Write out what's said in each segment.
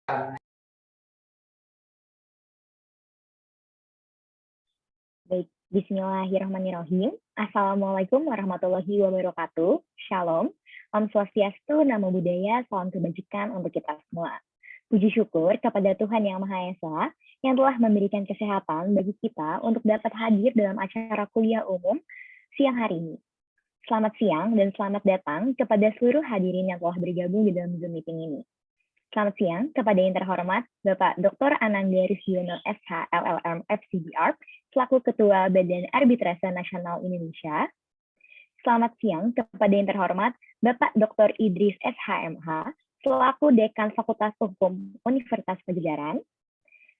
Baik, bismillahirrahmanirrahim. Assalamualaikum warahmatullahi wabarakatuh. Shalom. Om Swastiastu, Namo Buddhaya, salam kebajikan untuk kita semua. Puji syukur kepada Tuhan Yang Maha Esa yang telah memberikan kesehatan bagi kita untuk dapat hadir dalam acara kuliah umum siang hari ini. Selamat siang dan selamat datang kepada seluruh hadirin yang telah bergabung di dalam Zoom meeting ini. Selamat siang kepada yang terhormat Bapak Dr. Ananda Risyono SH LLM FCBR selaku Ketua Badan Arbitrase Nasional Indonesia. Selamat siang kepada yang terhormat Bapak Dr. Idris SHMH selaku Dekan Fakultas Hukum Universitas Padjadjaran.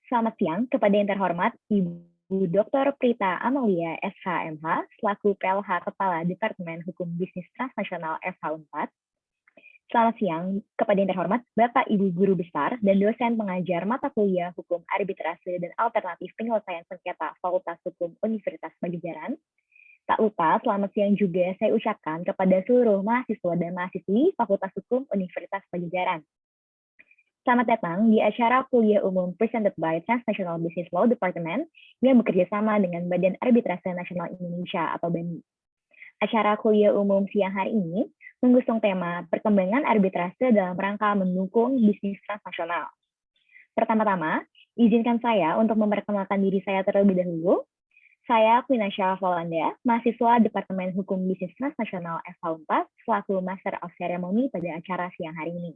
Selamat siang kepada yang terhormat Ibu Dr. Prita Amalia SHMH selaku PLH Kepala Departemen Hukum Bisnis Transnasional FH4. Selamat siang kepada yang terhormat Bapak Ibu Guru Besar dan dosen pengajar mata kuliah Hukum Arbitrase dan Alternatif Penyelesaian Sengketa Fakultas Hukum Universitas Padjadjaran. Tak lupa selamat siang juga saya ucapkan kepada seluruh mahasiswa dan mahasiswi Fakultas Hukum Universitas Padjadjaran. Selamat datang di acara kuliah umum presented by Transnational Business Law Department yang bekerja sama dengan Badan Arbitrase Nasional Indonesia atau BANI. Acara kuliah umum siang hari ini mengusung tema perkembangan arbitrase dalam rangka mendukung bisnis transnasional. Pertama-tama, izinkan saya untuk memperkenalkan diri saya terlebih dahulu. Saya Quinasha Volanda, mahasiswa Departemen Hukum Bisnis Transnasional FH4, selaku Master of Ceremony pada acara siang hari ini.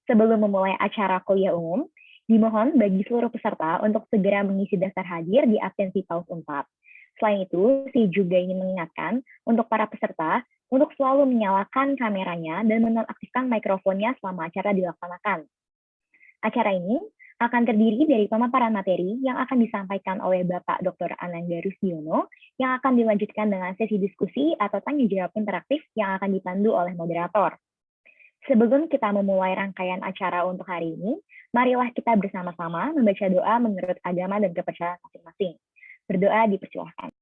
Sebelum memulai acara kuliah umum, dimohon bagi seluruh peserta untuk segera mengisi daftar hadir di absensi paus 4. Selain itu, saya juga ingin mengingatkan untuk para peserta untuk selalu menyalakan kameranya dan menonaktifkan mikrofonnya selama acara dilaksanakan. Acara ini akan terdiri dari pemaparan materi yang akan disampaikan oleh Bapak Dr. Ananda Risyono yang akan dilanjutkan dengan sesi diskusi atau tanya jawab interaktif yang akan dipandu oleh moderator. Sebelum kita memulai rangkaian acara untuk hari ini, marilah kita bersama-sama membaca doa menurut agama dan kepercayaan masing-masing. Berdoa dipersilahkan.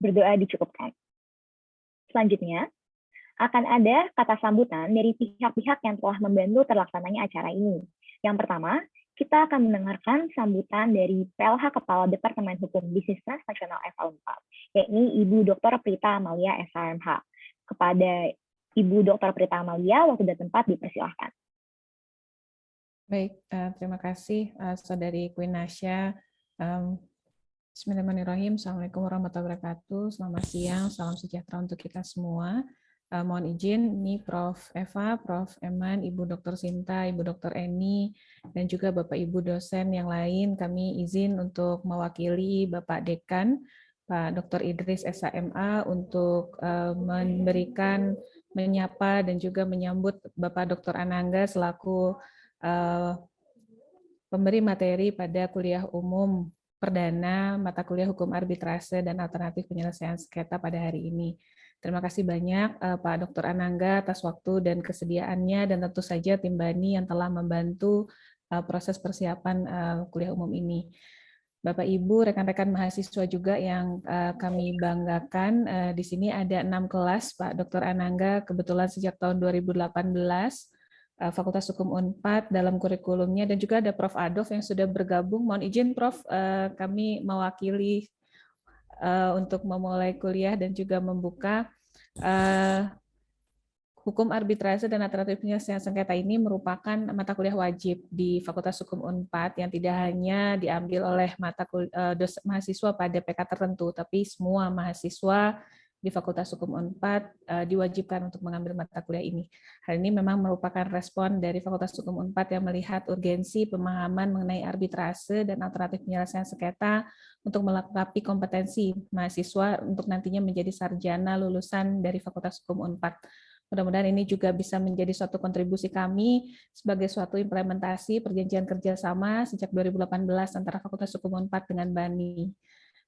Berdoa dicukupkan. Selanjutnya, akan ada kata sambutan dari pihak-pihak yang telah membantu terlaksananya acara ini. Yang pertama, kita akan mendengarkan sambutan dari PLH Kepala Departemen Hukum Bisnis Transnasional FH4, yakni Ibu Dr. Prita Amalia SHMH. Kepada Ibu Dr. Prita Amalia, waktu dan tempat dipersilahkan. Baik, terima kasih Saudari Quinasha. Bismillahirrahmanirrahim. Assalamualaikum warahmatullahi wabarakatuh. Selamat siang, salam sejahtera untuk kita semua. Mohon izin, ini Prof. Eva, Prof. Eman, Ibu Dr. Sinta, Ibu Dr. Eni, dan juga Bapak Ibu dosen yang lain, kami izin untuk mewakili Bapak Dekan, Pak Dr. Idris SHMA, untuk memberikan, menyapa, dan juga menyambut Bapak Dr. Ananda selaku pemberi materi pada kuliah umum perdana mata kuliah Hukum Arbitrase dan Alternatif Penyelesaian Sengketa pada hari ini. Terima kasih banyak Pak Dr. Ananda atas waktu dan kesediaannya, dan tentu saja tim BANI yang telah membantu proses persiapan kuliah umum ini. Bapak Ibu, rekan-rekan mahasiswa juga yang kami banggakan, di sini ada 6 kelas Pak Dr. Ananda, kebetulan sejak tahun 2018, Fakultas Hukum Unpad dalam kurikulumnya, dan juga ada Prof. Adolf yang sudah bergabung. Mohon izin Prof, kami mewakili untuk memulai kuliah dan juga membuka. Hukum Arbitrase dan Alternatif Penyelesaian Sengketa ini merupakan mata kuliah wajib di Fakultas Hukum Unpad yang tidak hanya diambil oleh mahasiswa pada PK tertentu, tapi semua mahasiswa di Fakultas Hukum Unpad diwajibkan untuk mengambil mata kuliah ini. Hal ini memang merupakan respon dari Fakultas Hukum Unpad yang melihat urgensi pemahaman mengenai arbitrase dan alternatif penyelesaian sengketa untuk melengkapi kompetensi mahasiswa untuk nantinya menjadi sarjana lulusan dari Fakultas Hukum Unpad. Mudah-mudahan ini juga bisa menjadi suatu kontribusi kami sebagai suatu implementasi perjanjian kerjasama sejak 2018 antara Fakultas Hukum Unpad dengan BANI.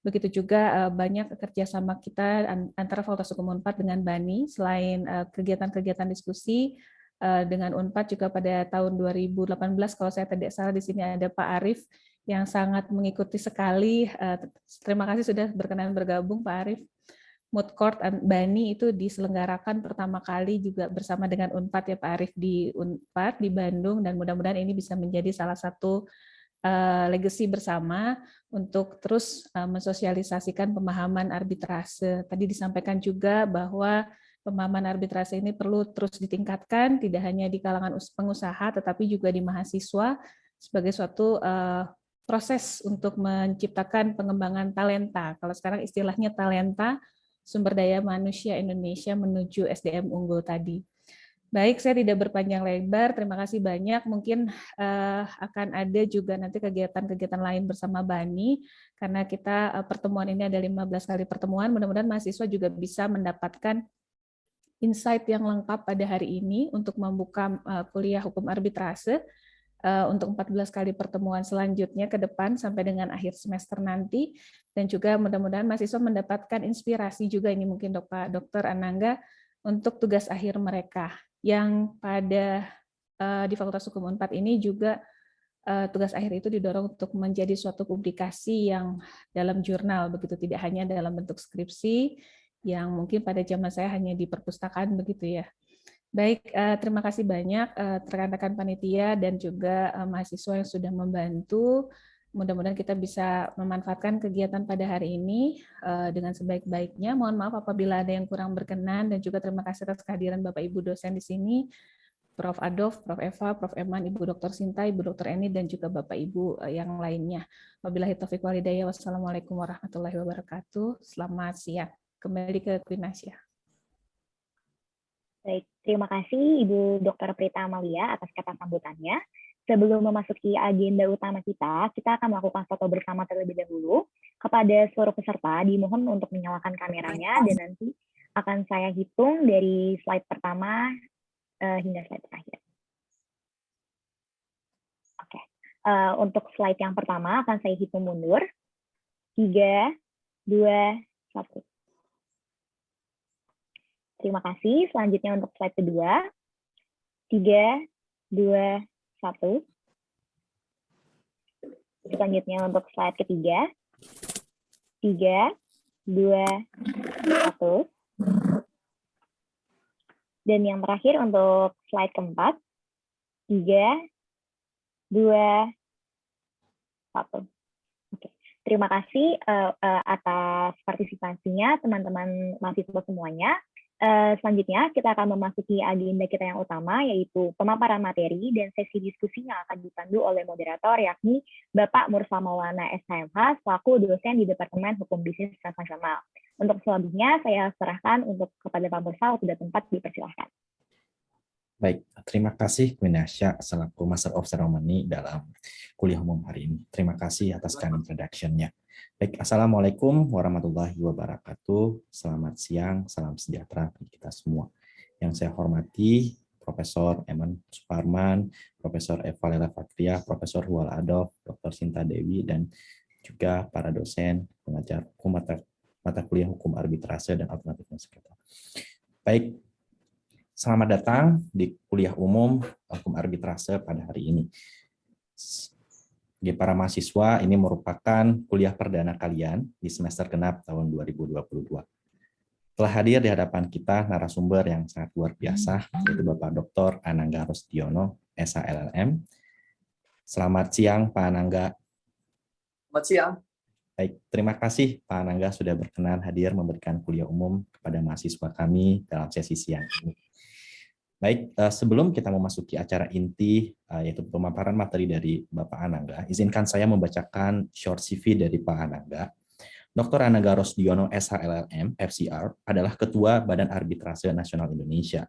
Begitu juga banyak kerjasama kita antara Fakultas Hukum Unpad dengan BANI, selain kegiatan-kegiatan diskusi dengan Unpad juga pada tahun 2018, kalau saya tidak salah di sini ada Pak Arief yang sangat mengikuti sekali. Terima kasih sudah berkenan bergabung Pak Arief. Mood Court Bani itu diselenggarakan pertama kali juga bersama dengan Unpad ya Pak Arief di Unpad di Bandung, dan mudah-mudahan ini bisa menjadi salah satu legacy bersama untuk terus mensosialisasikan pemahaman arbitrase. Tadi disampaikan juga bahwa pemahaman arbitrase ini perlu terus ditingkatkan, tidak hanya di kalangan pengusaha, tetapi juga di mahasiswa sebagai suatu proses untuk menciptakan pengembangan talenta. Kalau sekarang istilahnya talenta, sumber daya manusia Indonesia menuju SDM unggul tadi. Baik, saya tidak berpanjang lebar. Terima kasih banyak. Mungkin akan ada juga nanti kegiatan-kegiatan lain bersama Bani, karena kita pertemuan ini ada 15 kali pertemuan. Mudah-mudahan mahasiswa juga bisa mendapatkan insight yang lengkap pada hari ini untuk membuka kuliah hukum arbitrase untuk 14 kali pertemuan selanjutnya ke depan sampai dengan akhir semester nanti, dan juga mudah-mudahan mahasiswa mendapatkan inspirasi juga ini mungkin Pak Dr. Anangga untuk tugas akhir mereka yang pada di Fakultas Hukum Unpad ini juga tugas akhir itu didorong untuk menjadi suatu publikasi yang dalam jurnal, begitu, tidak hanya dalam bentuk skripsi yang mungkin pada zaman saya hanya di perpustakaan begitu ya. Baik, terima kasih banyak rekan-rekan panitia dan juga mahasiswa yang sudah membantu. Mudah-mudahan kita bisa memanfaatkan kegiatan pada hari ini dengan sebaik-baiknya. Mohon maaf apabila ada yang kurang berkenan, dan juga terima kasih atas kehadiran Bapak Ibu dosen di sini, Prof. Adolf, Prof. Eva, Prof. Eman, Ibu Dr. Sinta, Ibu Dr. Eni, dan juga Bapak Ibu yang lainnya. Wabillahi taufiq wal hidayah. Wassalamualaikum warahmatullahi wabarakatuh. Selamat siang. Kembali ke Queen Nasya. Baik, terima kasih Ibu Dr. Prita Amalia atas kata sambutannya. Sebelum memasuki agenda utama kita akan melakukan foto bersama terlebih dahulu. Kepada seluruh peserta, dimohon untuk menyalakan kameranya, dan nanti akan saya hitung dari slide pertama hingga slide terakhir. Oke, untuk slide yang pertama akan saya hitung mundur. 3, 2, 1. Terima kasih. Selanjutnya untuk slide kedua. 3, 2, 1. Selanjutnya untuk slide ketiga. 3, 2, 1. Dan yang terakhir untuk slide keempat. 3, 2, 1. Oke. Terima kasih atas partisipasinya teman-teman mahasiswa semuanya. Selanjutnya kita akan memasuki agenda kita yang utama, yaitu pemaparan materi dan sesi diskusi yang akan dipandu oleh moderator, yakni Bapak Mursal Maulana SHMH selaku dosen di Departemen Hukum Bisnis Transnasional. Untuk selanjutnya saya serahkan kepada Pak Mursal, sudah tempat, dipersilahkan. Baik, terima kasih Queen Nasya selaku Master of Ceremony dalam kuliah umum hari ini. Terima kasih atas kind introduction-nya. Baik, Assalamualaikum warahmatullahi wabarakatuh. Selamat siang, salam sejahtera bagi kita semua. Yang saya hormati Profesor Eman Suparman, Profesor Eva Lela Fakriah, Profesor Huwal Adolf, Dr. Sinta Dewi, dan juga para dosen pengajar hukum mata kuliah hukum arbitrase dan alternatif sengketa. Baik, selamat datang di kuliah umum hukum arbitrase pada hari ini. Bagi para mahasiswa, ini merupakan kuliah perdana kalian di semester genap tahun 2022. Telah hadir di hadapan kita narasumber yang sangat luar biasa, yaitu Bapak Dr. Anangga Rosdiono, SHLLM. Selamat siang, Pak Anangga. Selamat siang. Baik, terima kasih Pak Anangga sudah berkenan hadir memberikan kuliah umum kepada mahasiswa kami dalam sesi siang ini. Baik, sebelum kita memasuki acara inti, yaitu pemaparan materi dari Bapak Anangga, izinkan saya membacakan short CV dari Pak Anangga. Dr. Anangga Rosdiono, SHLLM, FCR, adalah Ketua Badan Arbitrase Nasional Indonesia.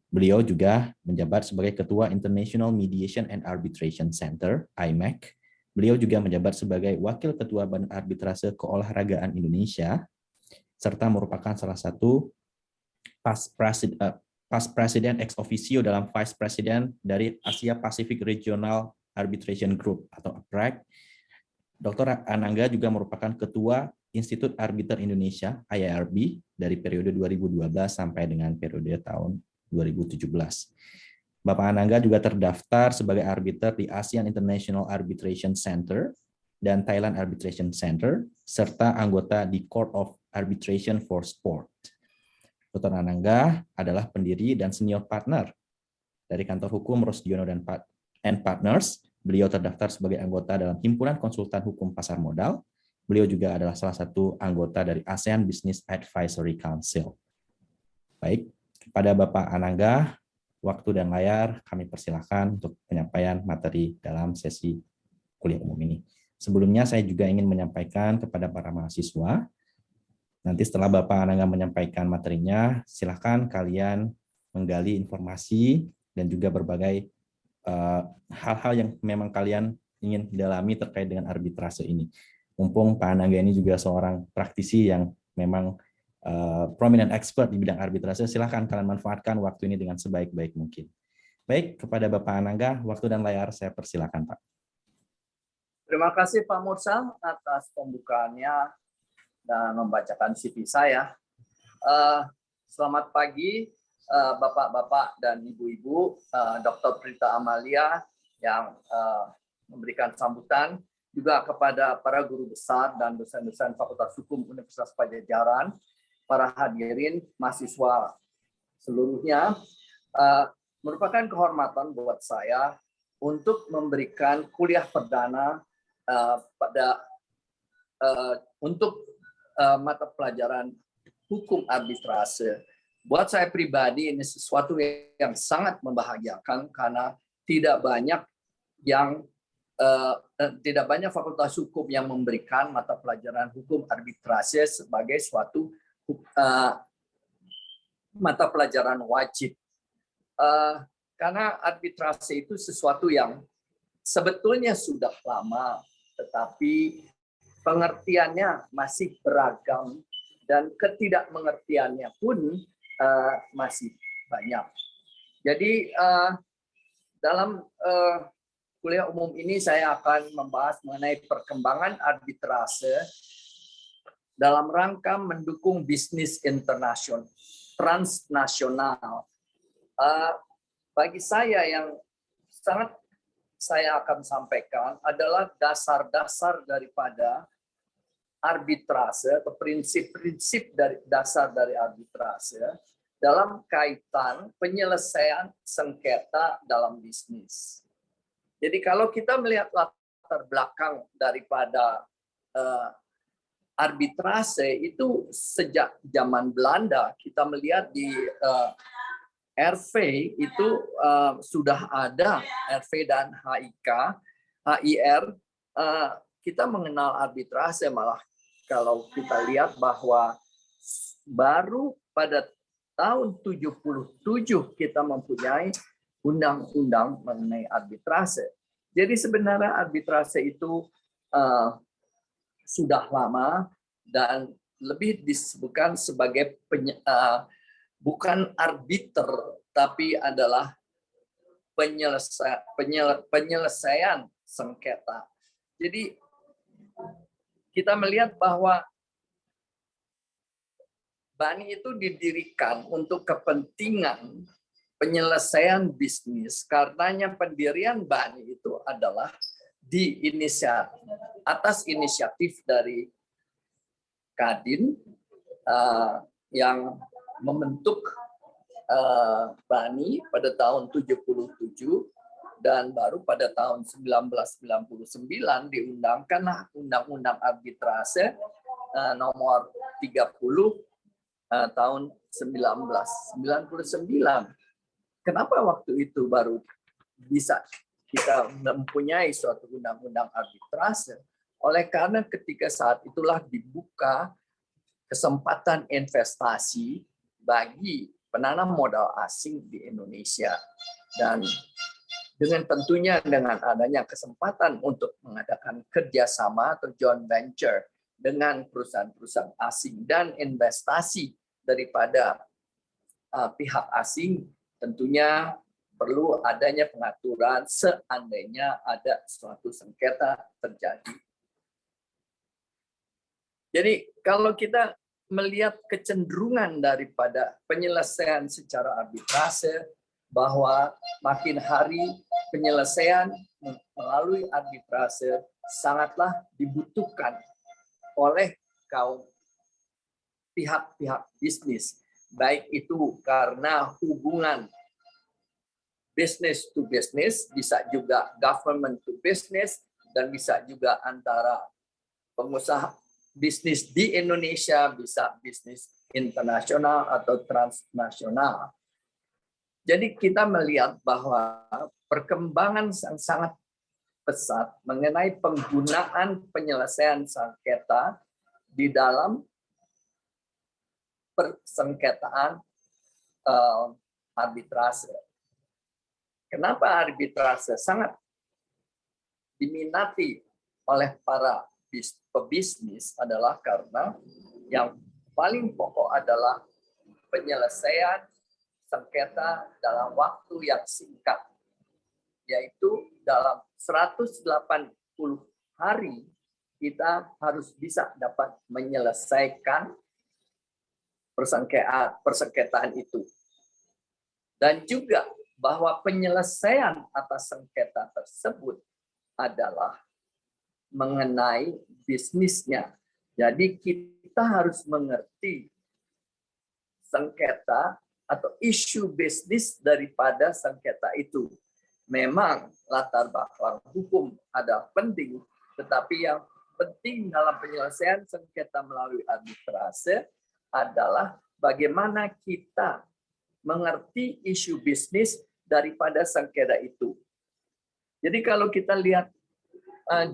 Beliau juga menjabat sebagai Ketua International Mediation and Arbitration Center, IMAC. Beliau juga menjabat sebagai Wakil Ketua Badan Arbitrase Keolahragaan Indonesia, serta merupakan salah satu past President ex officio dalam Vice President dari Asia Pacific Regional Arbitration Group atau APRAG. Dr. Anangga juga merupakan Ketua Institut Arbiter Indonesia (IARB) dari periode 2012 sampai dengan periode tahun 2017. Bapak Anangga juga terdaftar sebagai arbiter di ASEAN International Arbitration Center dan Thailand Arbitration Center, serta anggota di Court of Arbitration for Sport. Dr. Anangga adalah pendiri dan senior partner dari kantor hukum Rosdiono dan Partners. Beliau terdaftar sebagai anggota dalam Himpunan Konsultan Hukum Pasar Modal. Beliau juga adalah salah satu anggota dari ASEAN Business Advisory Council. Baik, kepada Bapak Anangga, waktu dan layar kami persilahkan untuk penyampaian materi dalam sesi kuliah umum ini. Sebelumnya saya juga ingin menyampaikan kepada para mahasiswa, nanti setelah Bapak Anangga menyampaikan materinya, silakan kalian menggali informasi dan juga berbagai hal-hal yang memang kalian ingin dalami terkait dengan arbitrase ini. Mumpung Pak Anangga ini juga seorang praktisi yang memang prominent expert di bidang arbitrase, silakan kalian manfaatkan waktu ini dengan sebaik-baik mungkin. Baik, kepada Bapak Anangga, waktu dan layar saya persilakan, Pak. Terima kasih Pak Mursal atas pembukaannya dan membacakan CV saya. Selamat pagi Bapak-bapak dan Ibu-ibu, Dr. Prita Amalia yang memberikan sambutan, juga kepada para guru besar dan dosen-dosen Fakultas Hukum Universitas Padjadjaran, para hadirin mahasiswa seluruhnya. Merupakan kehormatan buat saya untuk memberikan kuliah perdana untuk mata pelajaran hukum arbitrase. Buat saya pribadi ini sesuatu yang sangat membahagiakan karena tidak banyak fakultas hukum yang memberikan mata pelajaran hukum arbitrase sebagai suatu mata pelajaran wajib. Karena arbitrase itu sesuatu yang sebetulnya sudah lama, tetapi pengertiannya masih beragam dan ketidakmengertiannya pun masih banyak. Jadi dalam kuliah umum ini saya akan membahas mengenai perkembangan arbitrase dalam rangka mendukung bisnis internasional, transnasional. Bagi saya yang sangat saya akan sampaikan adalah dasar-dasar daripada arbitrase atau prinsip-prinsip dari dasar dari arbitrase dalam kaitan penyelesaian sengketa dalam bisnis. Jadi kalau kita melihat latar belakang daripada arbitrase itu sejak zaman Belanda, kita melihat di RV itu sudah ada RV dan HIR. Kita mengenal arbitrase, malah kalau kita lihat bahwa baru pada tahun 77 kita mempunyai undang-undang mengenai arbitrase. Jadi sebenarnya arbitrase itu sudah lama dan lebih disebutkan sebagai bukan arbiter, tapi adalah penyelesaian sengketa. Jadi kita melihat bahwa BANI itu didirikan untuk kepentingan penyelesaian bisnis. Karenanya pendirian BANI itu adalah atas inisiatif dari Kadin yang membentuk BANI pada tahun 77 dan baru pada tahun 1999 diundangkanlah Undang-Undang Arbitrase nomor 30 tahun 1999. Kenapa waktu itu baru bisa kita mempunyai suatu undang-undang arbitrase? Oleh karena ketika saat itulah dibuka kesempatan investasi bagi penanam modal asing di Indonesia. Dan tentunya dengan adanya kesempatan untuk mengadakan kerjasama atau joint venture dengan perusahaan-perusahaan asing dan investasi daripada pihak asing, tentunya perlu adanya pengaturan seandainya ada suatu sengketa terjadi. Jadi kalau kita melihat kecenderungan daripada penyelesaian secara arbitrase bahwa makin hari penyelesaian melalui arbitrase sangatlah dibutuhkan oleh kaum pihak-pihak bisnis, baik itu karena hubungan business to business, bisa juga government to business, dan bisa juga antara pengusaha bisnis di Indonesia, bisa bisnis internasional atau transnasional. Jadi kita melihat bahwa perkembangan yang sangat pesat mengenai penggunaan penyelesaian sengketa di dalam persengketaan arbitrase. Kenapa arbitrase sangat diminati oleh para pebisnis adalah karena yang paling pokok adalah penyelesaian sengketa dalam waktu yang singkat, yaitu dalam 180 hari kita harus bisa dapat menyelesaikan persengketaan itu. Dan juga bahwa penyelesaian atas sengketa tersebut adalah mengenai bisnisnya. Jadi kita harus mengerti sengketa atau isu bisnis daripada sengketa itu. Memang latar belakang hukum adalah penting, tetapi yang penting dalam penyelesaian sengketa melalui arbitrase adalah bagaimana kita mengerti isu bisnis daripada sengketa itu. Jadi kalau kita lihat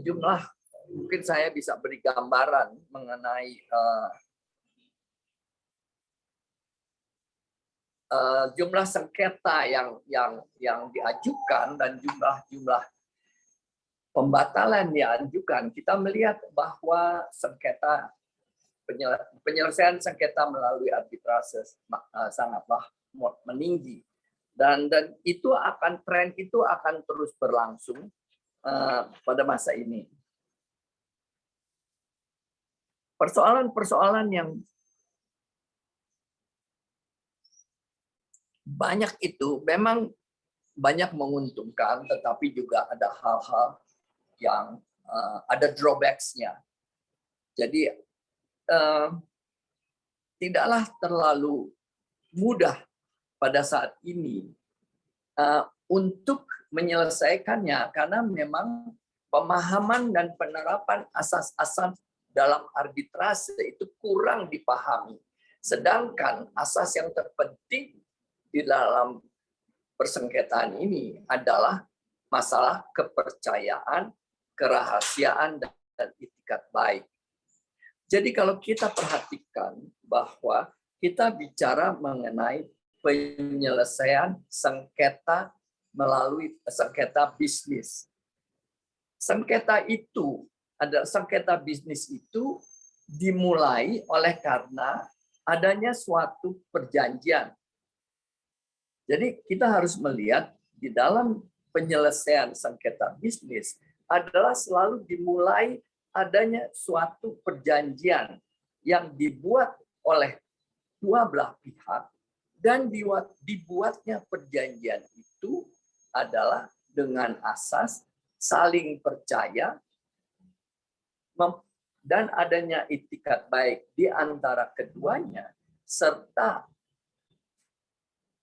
jumlah, mungkin saya bisa beri gambaran mengenai jumlah sengketa yang diajukan dan jumlah pembatalan yang diajukan. Kita melihat bahwa sengketa penyelesaian sengketa melalui arbitrase sangatlah meninggi, dan tren itu akan terus berlangsung pada masa ini. Persoalan-persoalan yang banyak itu memang banyak menguntungkan, tetapi juga ada hal-hal yang ada drawbacks-nya. Jadi tidaklah terlalu mudah pada saat ini untuk menyelesaikannya, karena memang pemahaman dan penerapan asas-asas dalam arbitrase itu kurang dipahami. Sedangkan asas yang terpenting di dalam persengketaan ini adalah masalah kepercayaan, kerahasiaan, dan itikat baik. Jadi kalau kita perhatikan bahwa kita bicara mengenai penyelesaian sengketa melalui sengketa bisnis. Sengketa bisnis itu dimulai oleh karena adanya suatu perjanjian. Jadi kita harus melihat di dalam penyelesaian sengketa bisnis adalah selalu dimulai adanya suatu perjanjian yang dibuat oleh dua belah pihak, dan dibuatnya perjanjian itu adalah dengan asas saling percaya dan adanya itikat baik di antara keduanya, serta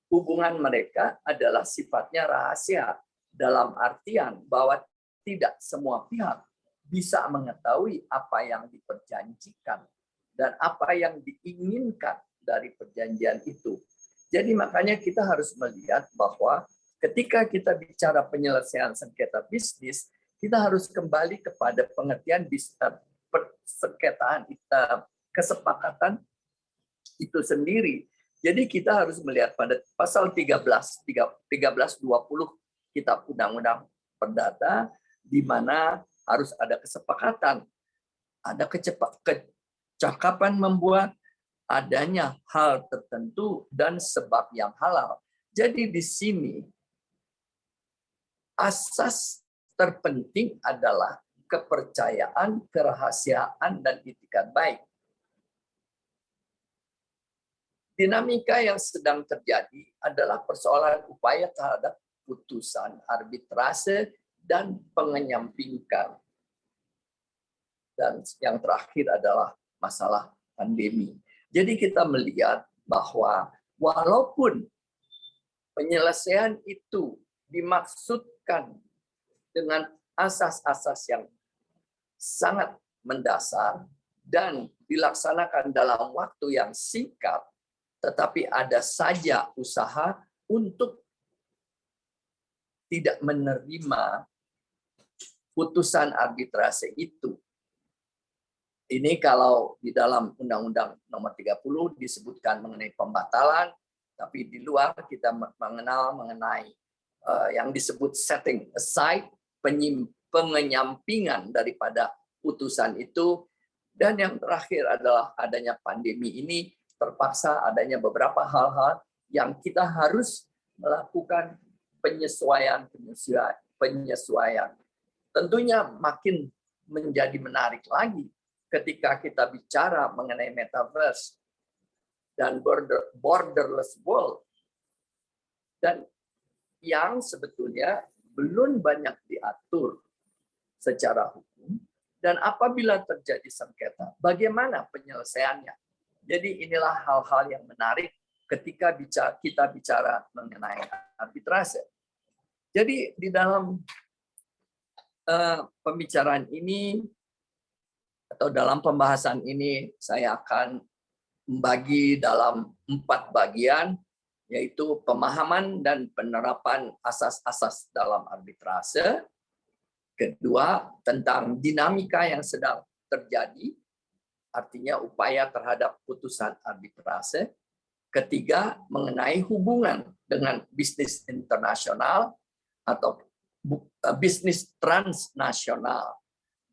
hubungan mereka adalah sifatnya rahasia, dalam artian bahwa tidak semua pihak bisa mengetahui apa yang diperjanjikan dan apa yang diinginkan dari perjanjian itu. Jadi makanya kita harus melihat bahwa ketika kita bicara penyelesaian sengketa bisnis, kita harus kembali kepada pengertian persengketaan kesepakatan itu sendiri. Jadi kita harus melihat pada pasal 1320 Kitab Undang-Undang Perdata, di mana harus ada kesepakatan, ada kecakapan membuat, adanya hal tertentu dan sebab yang halal. Jadi di sini asas terpenting adalah kepercayaan, kerahasiaan, dan itikat baik. dinamika yang sedang terjadi adalah persoalan upaya terhadap putusan arbitrase dan pengenyampingkan. Dan yang terakhir adalah masalah pandemi. Jadi kita melihat bahwa walaupun penyelesaian itu dimaksudkan dengan asas-asas yang sangat mendasar dan dilaksanakan dalam waktu yang singkat, tetapi ada saja usaha untuk tidak menerima putusan arbitrase itu. Ini kalau di dalam Undang-Undang Nomor 30 disebutkan mengenai pembatalan, tapi di luar kita mengenal mengenai yang disebut setting aside, pengenyampingan daripada putusan itu. Dan yang terakhir adalah adanya pandemi ini, terpaksa adanya beberapa hal-hal yang kita harus melakukan penyesuaian. Tentunya makin menjadi menarik lagi ketika kita bicara mengenai metaverse dan borderless world, dan yang sebetulnya belum banyak diatur secara hukum, dan apabila terjadi sengketa, bagaimana penyelesaiannya. Jadi inilah hal-hal yang menarik ketika kita bicara mengenai arbitrase. Jadi di dalam pembicaraan ini atau dalam pembahasan ini saya akan membagi dalam 4 bagian, yaitu pemahaman dan penerapan asas-asas dalam arbitrase. Kedua, tentang dinamika yang sedang terjadi, artinya upaya terhadap putusan arbitrase. Ketiga, mengenai hubungan dengan bisnis internasional atau bisnis transnasional.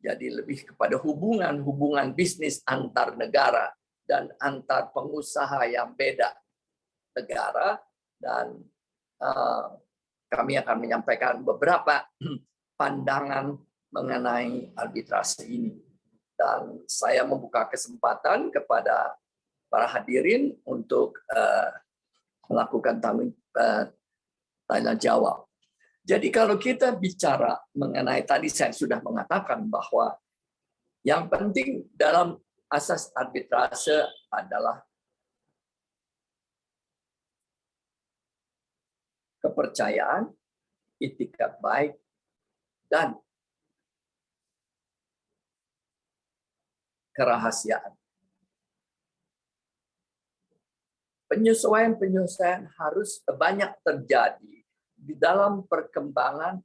Jadi lebih kepada hubungan bisnis antar negara dan antar pengusaha yang beda negara, dan kami akan menyampaikan beberapa pandangan mengenai arbitrase ini. Dan saya membuka kesempatan kepada para hadirin untuk melakukan tanya jawab. Jadi kalau kita bicara mengenai, tadi saya sudah mengatakan bahwa yang penting dalam asas arbitrase adalah kepercayaan, itikat baik, dan kerahasiaan. Penyesuaian harus banyak terjadi di dalam perkembangan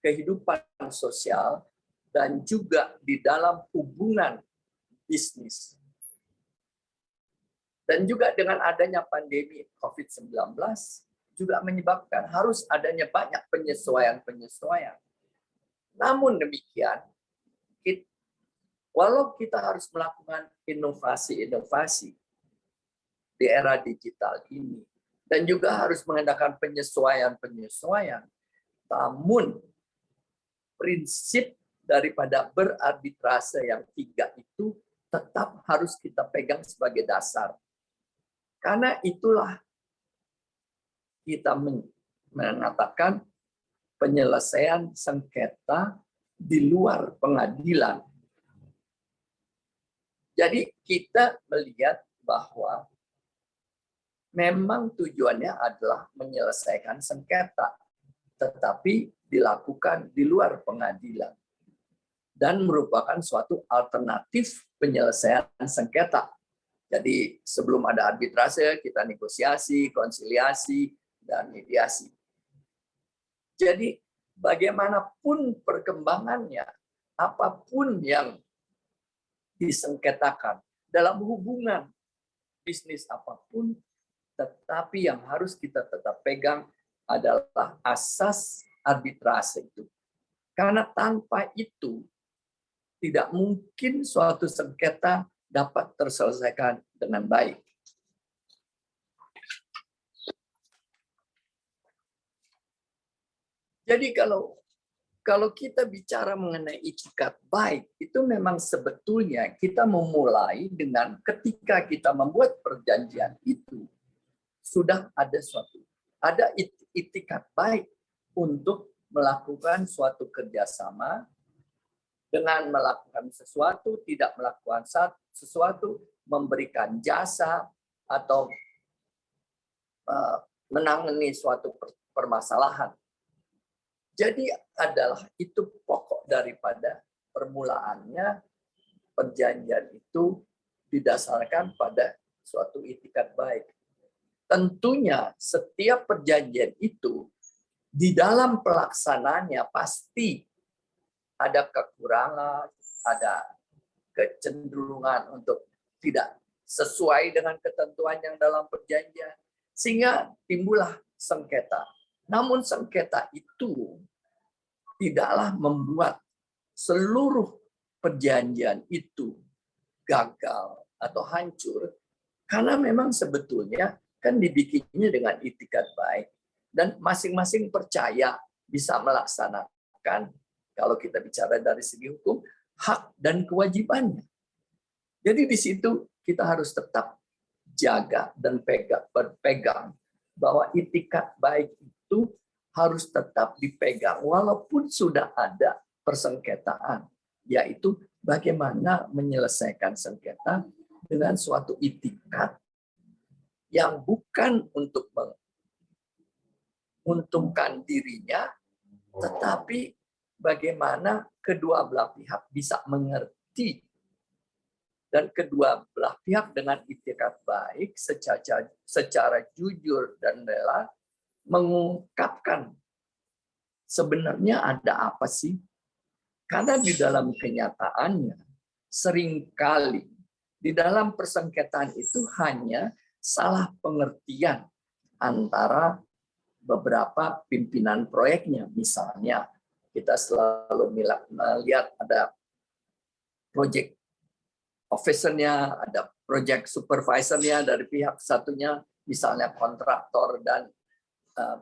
kehidupan sosial dan juga di dalam hubungan bisnis. Dan juga dengan adanya pandemi COVID-19 juga menyebabkan harus adanya banyak penyesuaian. Namun demikian, walau kita harus melakukan inovasi di era digital ini, dan juga harus mengadakan penyesuaian, namun prinsip daripada berarbitrase yang 3 itu tetap harus kita pegang sebagai dasar. Karena itulah kita mengatakan penyelesaian sengketa di luar pengadilan. Jadi kita melihat bahwa memang tujuannya adalah menyelesaikan sengketa, tetapi dilakukan di luar pengadilan dan merupakan suatu alternatif penyelesaian sengketa. Jadi sebelum ada arbitrase, kita negosiasi, konsiliasi, dan mediasi. Jadi bagaimanapun perkembangannya, apapun yang disengketakan dalam hubungan bisnis apapun, tetapi yang harus kita tetap pegang adalah asas arbitrase itu. Karena tanpa itu, tidak mungkin suatu sengketa dapat terselesaikan dengan baik. Jadi kalau kalau kita bicara mengenai itikat baik, itu memang sebetulnya kita memulai dengan ketika kita membuat perjanjian itu, sudah ada itikat baik untuk melakukan suatu kerjasama dengan melakukan sesuatu, tidak melakukan sesuatu, memberikan jasa, atau menangani suatu permasalahan. Jadi itu pokok daripada permulaannya perjanjian itu didasarkan pada suatu itikat baik. Tentunya setiap perjanjian itu di dalam pelaksanaannya pasti ada kekurangan, ada kecenderungan untuk tidak sesuai dengan ketentuan yang dalam perjanjian, sehingga timbullah sengketa. Namun sengketa itu tidaklah membuat seluruh perjanjian itu gagal atau hancur, karena memang sebetulnya kan dibikinnya dengan itikat baik dan masing-masing percaya bisa melaksanakan, kalau kita bicara dari segi hukum, hak dan kewajibannya. Jadi di situ kita harus tetap jaga dan berpegang bahwa itikat baik itu harus tetap dipegang walaupun sudah ada persengketaan, yaitu bagaimana menyelesaikan sengketa dengan suatu itikat yang bukan untuk menguntungkan dirinya, tetapi bagaimana kedua belah pihak bisa mengerti dan kedua belah pihak dengan itikat baik secara jujur dan rela mengungkapkan sebenarnya ada apa sih? Karena di dalam kenyataannya seringkali di dalam persengketaan itu hanya salah pengertian antara beberapa pimpinan proyeknya. Misalnya kita selalu melihat ada project officer-nya, ada project supervisor-nya dari pihak satunya, misalnya kontraktor dan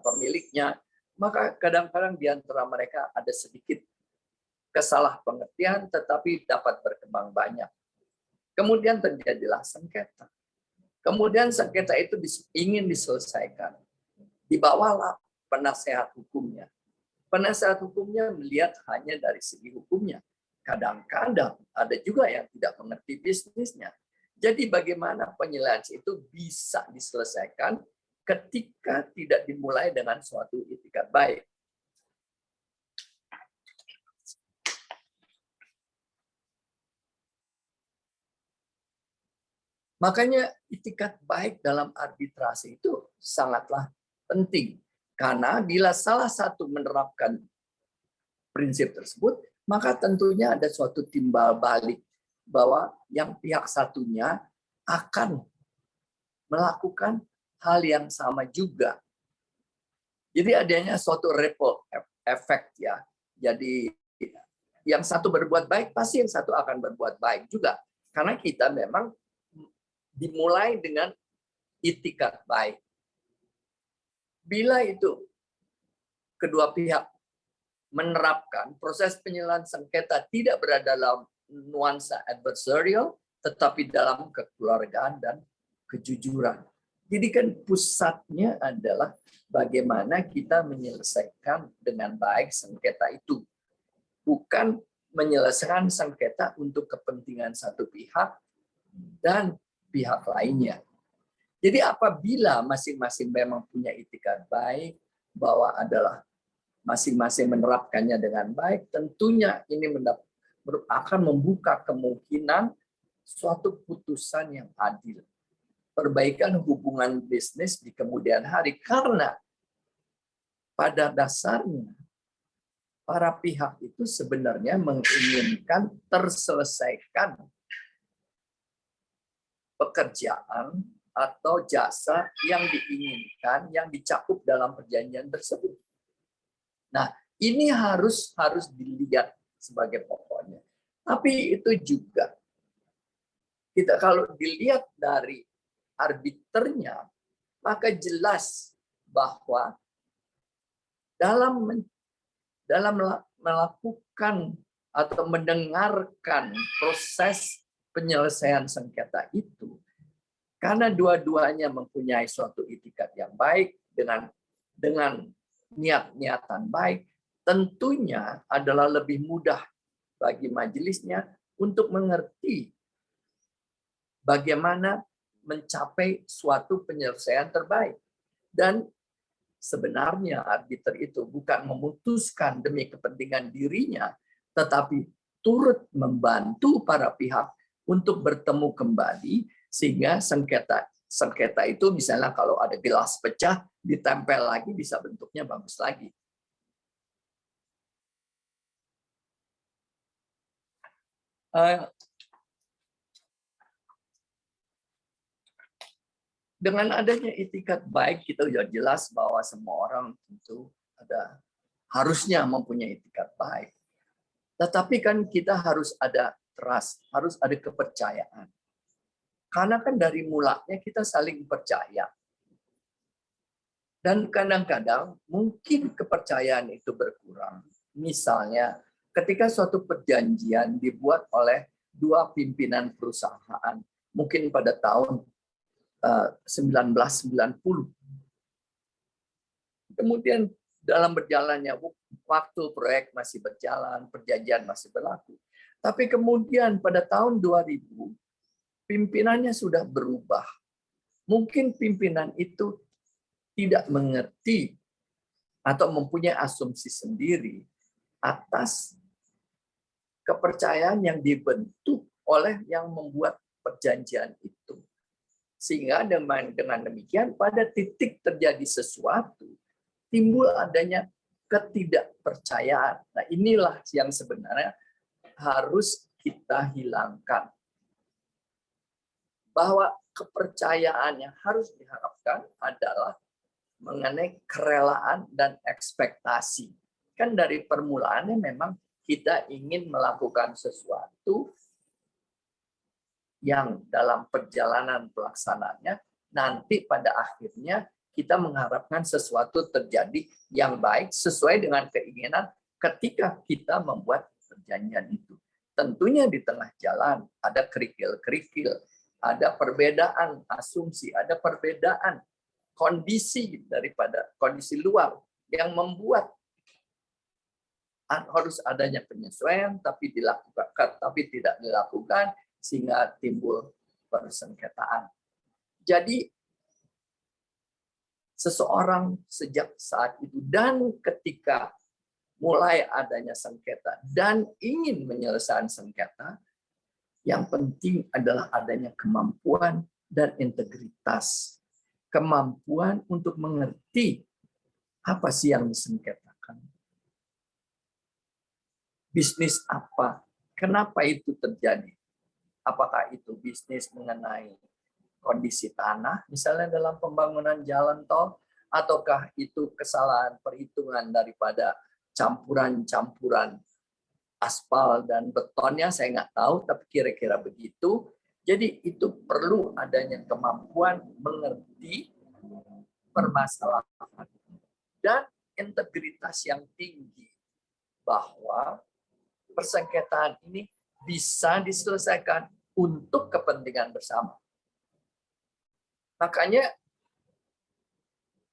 pemiliknya, maka kadang-kadang di antara mereka ada sedikit kesalahpengertian, tetapi dapat berkembang banyak. Kemudian terjadilah sengketa. Kemudian sengketa itu ingin diselesaikan. Dibawalah penasehat hukumnya. Penasehat hukumnya melihat hanya dari segi hukumnya. Kadang-kadang ada juga yang tidak mengerti bisnisnya. Jadi bagaimana penyelesaian itu bisa diselesaikan ketika tidak dimulai dengan suatu itikat baik. Makanya itikat baik dalam arbitrasi itu sangatlah penting. Karena bila salah satu menerapkan prinsip tersebut, maka tentunya ada suatu timbal balik bahwa yang pihak satunya akan melakukan hal yang sama juga. Jadi adanya suatu ripple effect ya. Jadi yang satu berbuat baik, pasti yang satu akan berbuat baik juga. Karena kita memang dimulai dengan itikat baik. Bila itu kedua pihak menerapkan proses penyelesaian sengketa tidak berada dalam nuansa adversarial, tetapi dalam kekeluargaan dan kejujuran. Jadi kan pusatnya adalah bagaimana kita menyelesaikan dengan baik sengketa itu. Bukan menyelesaikan sengketa untuk kepentingan satu pihak dan pihak lainnya. Jadi apabila masing-masing memang punya itikat baik, bahwa adalah masing-masing menerapkannya dengan baik, tentunya ini akan membuka kemungkinan suatu putusan yang adil. Perbaikan hubungan bisnis di kemudian hari. Karena pada dasarnya para pihak itu sebenarnya menginginkan terselesaikan pekerjaan atau jasa yang diinginkan, yang dicakup dalam perjanjian tersebut. Nah, ini harus dilihat sebagai pokoknya. Tapi itu juga kita kalau dilihat dari arbiternya, maka jelas bahwa dalam melakukan atau mendengarkan proses penyelesaian sengketa itu, karena dua-duanya mempunyai suatu itikat yang baik dengan niat-niatan baik, tentunya adalah lebih mudah bagi majelisnya untuk mengerti bagaimana mencapai suatu penyelesaian terbaik. Dan sebenarnya arbiter itu bukan memutuskan demi kepentingan dirinya, tetapi turut membantu para pihak untuk bertemu kembali, sehingga sengketa itu misalnya kalau ada gelas pecah, ditempel lagi bisa bentuknya bagus lagi. Dengan adanya itikat baik, kita sudah jelas bahwa semua orang tentu harusnya mempunyai itikat baik. Tetapi kan kita harus ada trust, harus ada kepercayaan. Karena kan dari mulanya kita saling percaya. Dan kadang-kadang mungkin kepercayaan itu berkurang. Misalnya ketika suatu perjanjian dibuat oleh dua pimpinan perusahaan, mungkin pada tahun 1990. Kemudian dalam berjalannya waktu, proyek masih berjalan, perjanjian masih berlaku. Tapi kemudian pada tahun 2000, pimpinannya sudah berubah. Mungkin pimpinan itu tidak mengerti atau mempunyai asumsi sendiri atas kepercayaan yang dibentuk oleh yang membuat perjanjian itu. Sehingga dengan demikian pada titik terjadi sesuatu, timbul adanya ketidakpercayaan. Nah, inilah yang sebenarnya harus kita hilangkan. Bahwa kepercayaan yang harus diharapkan adalah mengenai kerelaan dan ekspektasi. Kan dari permulaannya memang kita ingin melakukan sesuatu yang dalam perjalanan pelaksanaannya nanti pada akhirnya kita mengharapkan sesuatu terjadi yang baik sesuai dengan keinginan ketika kita membuat perjanjian itu. Tentunya di tengah jalan ada kerikil-kerikil, ada perbedaan asumsi, ada perbedaan kondisi daripada kondisi luar yang membuat harus adanya penyesuaian tapi tidak dilakukan, sehingga timbul persengketaan. Jadi seseorang sejak saat itu dan ketika mulai adanya sengketa dan ingin menyelesaikan sengketa, yang penting adalah adanya kemampuan dan integritas. Kemampuan untuk mengerti apa sih yang disengketakan. Bisnis apa? Kenapa itu terjadi? Apakah itu bisnis mengenai kondisi tanah, misalnya dalam pembangunan jalan tol, ataukah itu kesalahan perhitungan daripada campuran-campuran aspal dan betonnya, saya nggak tahu, tapi kira-kira begitu. Jadi itu perlu adanya kemampuan mengerti permasalahan dan integritas yang tinggi bahwa persengketaan ini bisa diselesaikan untuk kepentingan bersama. Makanya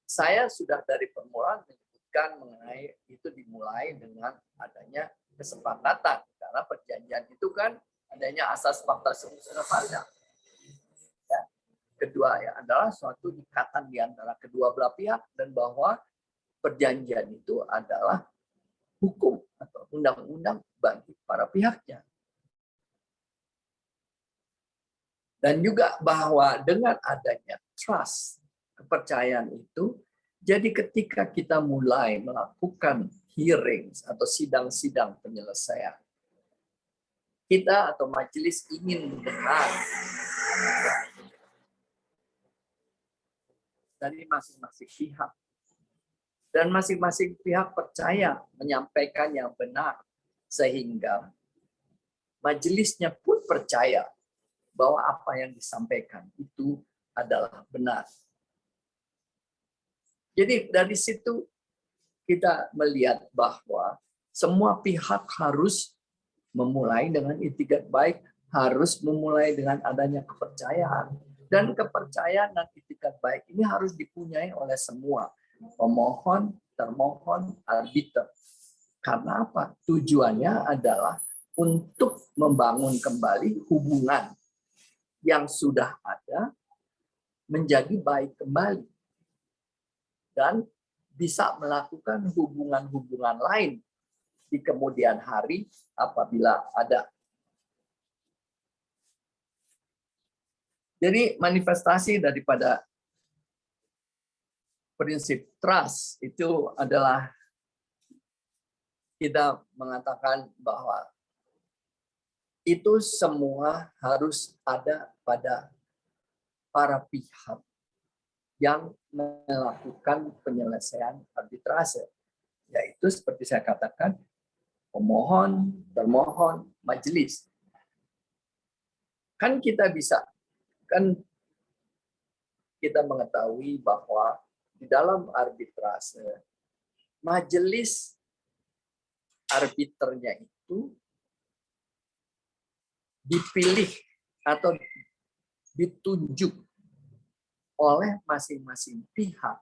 saya sudah dari permulaan menyebutkan mengenai itu dimulai dengan adanya kesepakatan, karena perjanjian itu kan adanya asas fakta serta. Ya. Kedua ya adalah suatu ikatan di antara kedua belah pihak dan bahwa perjanjian itu adalah hukum atau undang-undang bagi para pihaknya. Dan juga bahwa dengan adanya trust, kepercayaan itu, jadi ketika kita mulai melakukan hearings atau sidang-sidang penyelesaian, kita atau majelis ingin mendengar dari masing-masing pihak. Dan masing-masing pihak percaya menyampaikan yang benar, sehingga majelisnya pun percaya bahwa apa yang disampaikan itu adalah benar. Jadi dari situ kita melihat bahwa semua pihak harus memulai dengan itikat baik, harus memulai dengan adanya kepercayaan. Dan kepercayaan dan itikat baik ini harus dipunyai oleh semua, pemohon, termohon, arbiter. Karena apa? Tujuannya adalah untuk membangun kembali hubungan yang sudah ada menjadi baik kembali. Dan bisa melakukan hubungan-hubungan lain di kemudian hari apabila ada. Jadi manifestasi daripada prinsip trust itu adalah kita mengatakan bahwa itu semua harus ada pada para pihak yang melakukan penyelesaian arbitrase. Yaitu seperti saya katakan, pemohon, termohon, majelis. Kan kita mengetahui bahwa di dalam arbitrase, majelis arbiternya itu dipilih atau ditunjuk oleh masing-masing pihak.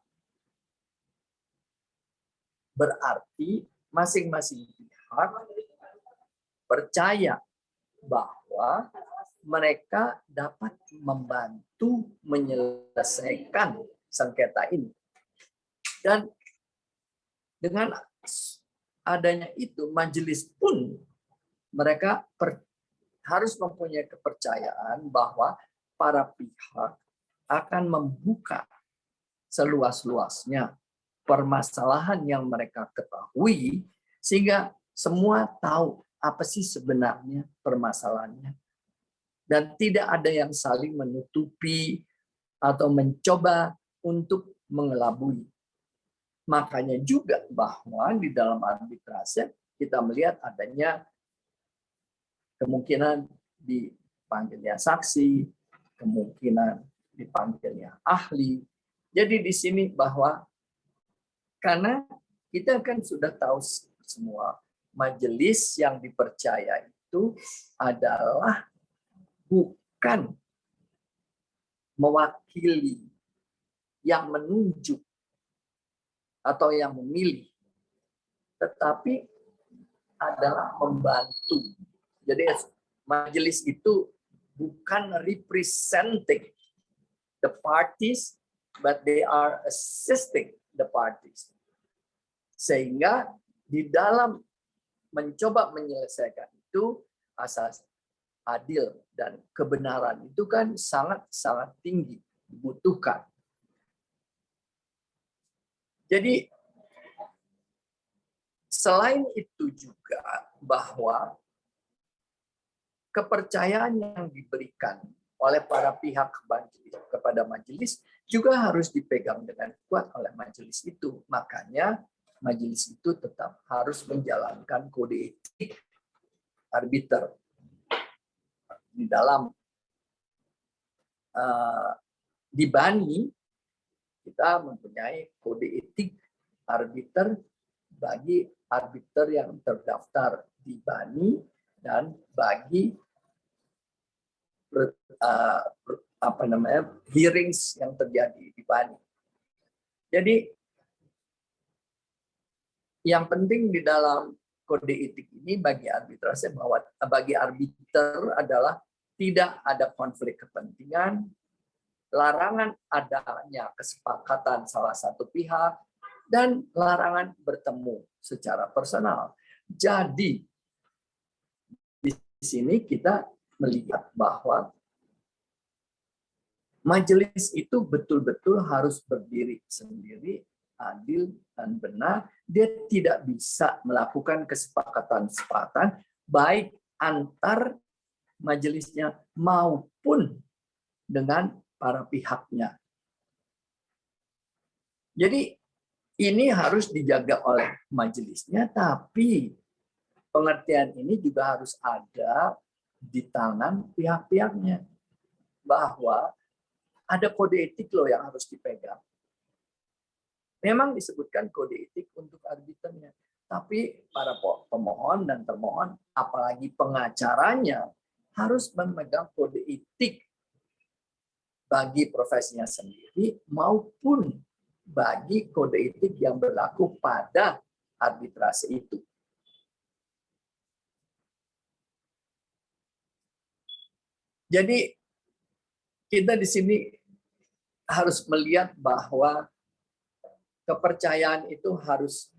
Berarti masing-masing pihak percaya bahwa mereka dapat membantu menyelesaikan sengketa ini. Dan dengan adanya itu, majelis pun mereka harus mempunyai kepercayaan bahwa para pihak akan membuka seluas-luasnya permasalahan yang mereka ketahui, sehingga semua tahu apa sih sebenarnya permasalahannya. Dan tidak ada yang saling menutupi atau mencoba untuk mengelabui. Makanya juga bahwa di dalam arbitrase kita melihat adanya kemungkinan dipanggilnya saksi, kemungkinan dipanggilnya ahli. Jadi di sini bahwa karena kita kan sudah tahu semua majelis yang dipercaya itu adalah bukan mewakili yang menunjuk atau yang memilih, tetapi adalah membantu. Jadi majelis itu bukan representing the parties, but they are assisting the parties. Sehingga di dalam mencoba menyelesaikan itu, asas adil dan kebenaran itu kan sangat-sangat tinggi dibutuhkan. Jadi selain itu juga bahwa kepercayaan yang diberikan oleh para pihak kepada majelis juga harus dipegang dengan kuat oleh majelis itu. Makanya majelis itu tetap harus menjalankan kode etik arbiter. Di dalam di BANI kita mempunyai kode etik arbiter bagi arbiter yang terdaftar di BANI dan bagi hearings yang terjadi di BANI. Jadi yang penting di dalam kode etik ini bagi arbitrase bahwa bagi arbiter adalah tidak ada konflik kepentingan, larangan adanya kesepakatan salah satu pihak, dan larangan bertemu secara personal. Jadi di sini kita melihat bahwa majelis itu betul-betul harus berdiri sendiri, adil dan benar. Dia tidak bisa melakukan kesepakatan-kesepakatan baik antar majelisnya maupun dengan para pihaknya. Jadi ini harus dijaga oleh majelisnya, tapi pengertian ini juga harus ada di tangan pihak-pihaknya. Bahwa ada kode etik loh yang harus dipegang. Memang disebutkan kode etik untuk arbiternya. Tapi para pemohon dan termohon, apalagi pengacaranya, harus memegang kode etik bagi profesinya sendiri maupun bagi kode etik yang berlaku pada arbitrase itu. Jadi kita di sini harus melihat bahwa kepercayaan itu harus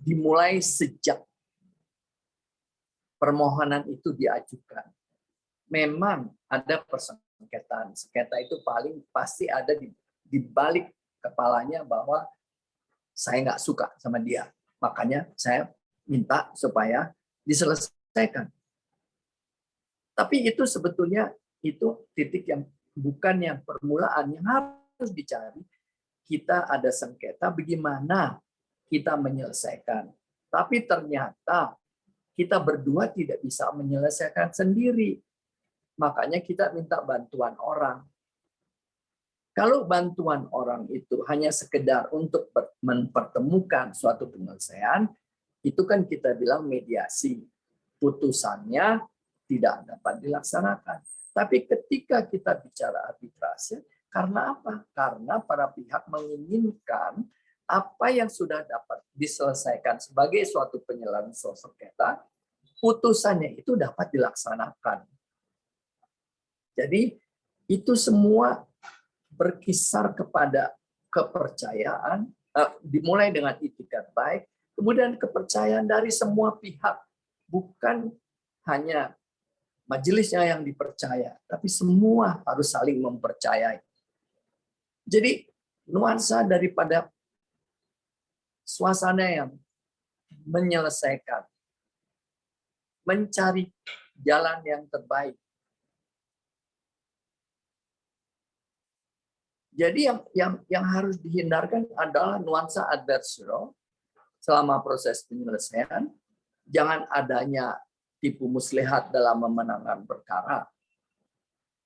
dimulai sejak permohonan itu diajukan. Memang ada persengketaan. Sengketa itu paling pasti ada di balik kepalanya bahwa saya nggak suka sama dia. Makanya saya minta supaya diselesaikan. Tapi itu sebetulnya itu titik yang bukan yang permulaan yang harus dicari. Kita ada sengketa, bagaimana kita menyelesaikan. Tapi ternyata kita berdua tidak bisa menyelesaikan sendiri. Makanya kita minta bantuan orang. Kalau bantuan orang itu hanya sekedar untuk mempertemukan suatu penyelesaian, itu kan kita bilang mediasi. Putusannya tidak dapat dilaksanakan. Tapi ketika kita bicara arbitrase, karena apa? Karena para pihak menginginkan apa yang sudah dapat diselesaikan sebagai suatu penyelesaian sengketa, putusannya itu dapat dilaksanakan. Jadi itu semua berkisar kepada kepercayaan, dimulai dengan itikat baik, kemudian kepercayaan dari semua pihak, bukan hanya majelisnya yang dipercaya, tapi semua harus saling mempercayai. Jadi nuansa daripada suasana yang menyelesaikan, mencari jalan yang terbaik. Jadi yang harus dihindarkan adalah nuansa adversarial selama proses penyelesaian. Jangan adanya tipu muslihat dalam memenangkan perkara.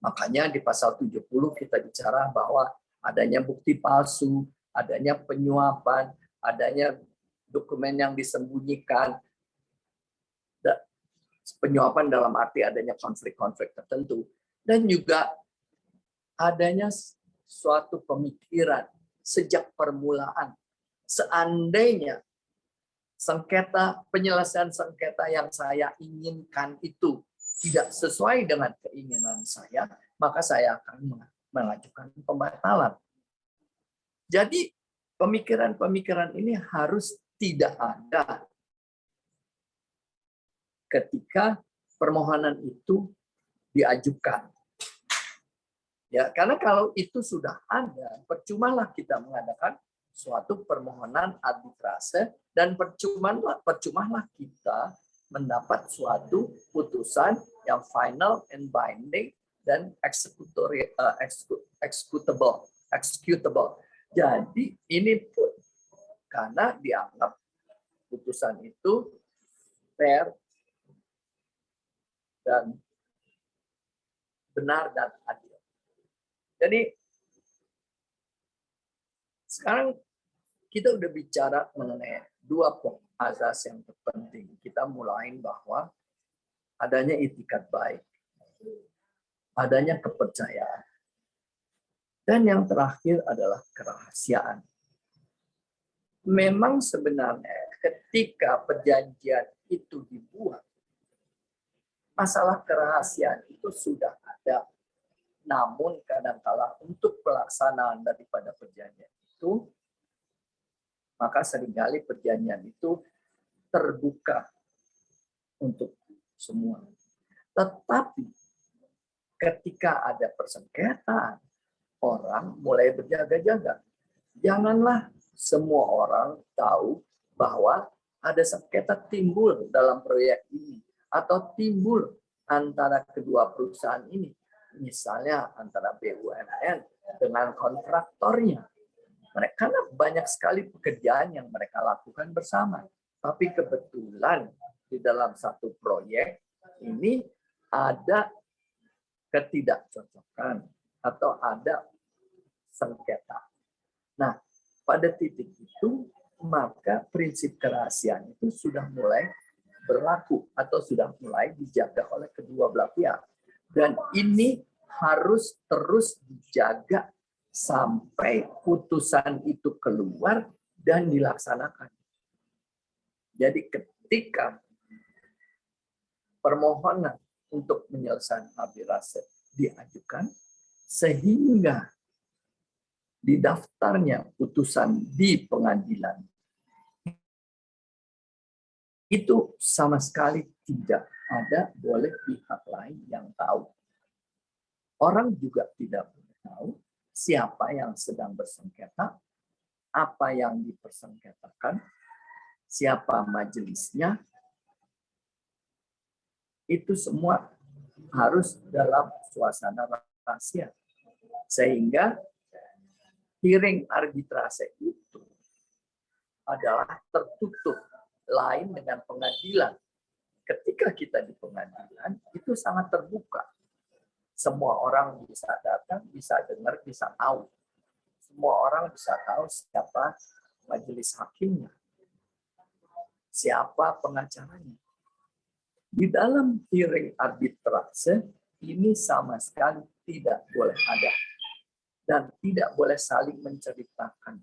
Makanya di pasal 70 kita bicara bahwa adanya bukti palsu, adanya penyuapan, adanya dokumen yang disembunyikan. Penyuapan dalam arti adanya konflik-konflik tertentu. Dan juga adanya suatu pemikiran sejak permulaan. Seandainya penyelesaian sengketa yang saya inginkan itu tidak sesuai dengan keinginan saya, maka saya akan mengajukan pembatalan. Jadi pemikiran-pemikiran ini harus tidak ada ketika permohonan itu diajukan. Ya, karena kalau itu sudah ada, percumalah kita mengadakan suatu permohonan arbitrase dan percumalah kita mendapat suatu putusan yang final and binding dan executable. Jadi ini pun karena dianggap putusan itu fair dan benar dan adil. Jadi sekarang kita udah bicara mengenai dua pokok azas yang terpenting. Kita mulai bahwa adanya itikat baik, adanya kepercayaan, dan yang terakhir adalah kerahasiaan. Memang sebenarnya ketika perjanjian itu dibuat, masalah kerahasiaan itu sudah ada. Namun kadang-kala untuk pelaksanaan daripada perjanjian itu, maka seringkali perjanjian itu terbuka untuk semua. Tetapi ketika ada persengketaan, orang mulai berjaga-jaga. Janganlah semua orang tahu bahwa ada sengketa timbul dalam proyek ini atau timbul antara kedua perusahaan ini. Misalnya antara BUMN dengan kontraktornya. Karena banyak sekali pekerjaan yang mereka lakukan bersama. Tapi kebetulan di dalam satu proyek ini ada ketidakcocokan atau ada sengketa. Nah, pada titik itu maka prinsip kerahasiaan itu sudah mulai berlaku atau sudah mulai dijaga oleh kedua belah pihak. Dan ini harus terus dijaga sampai putusan itu keluar dan dilaksanakan. Jadi ketika permohonan untuk penyelesaian arbitrase diajukan, sehingga di daftarnya putusan di pengadilan, itu sama sekali tidak ada boleh pihak lain yang tahu. Orang juga tidak boleh tahu siapa yang sedang bersengketa, apa yang dipersengketakan, siapa majelisnya. Itu semua harus dalam suasana rahasia. Sehingga hearing arbitrase itu adalah tertutup, lain dengan pengadilan. Ketika kita di pengadilan, itu sangat terbuka. Semua orang bisa datang, bisa dengar, bisa tahu. Semua orang bisa tahu siapa majelis hakimnya, siapa pengacaranya. Di dalam hearing arbitrase, ini sama sekali tidak boleh ada. Dan tidak boleh saling menceritakan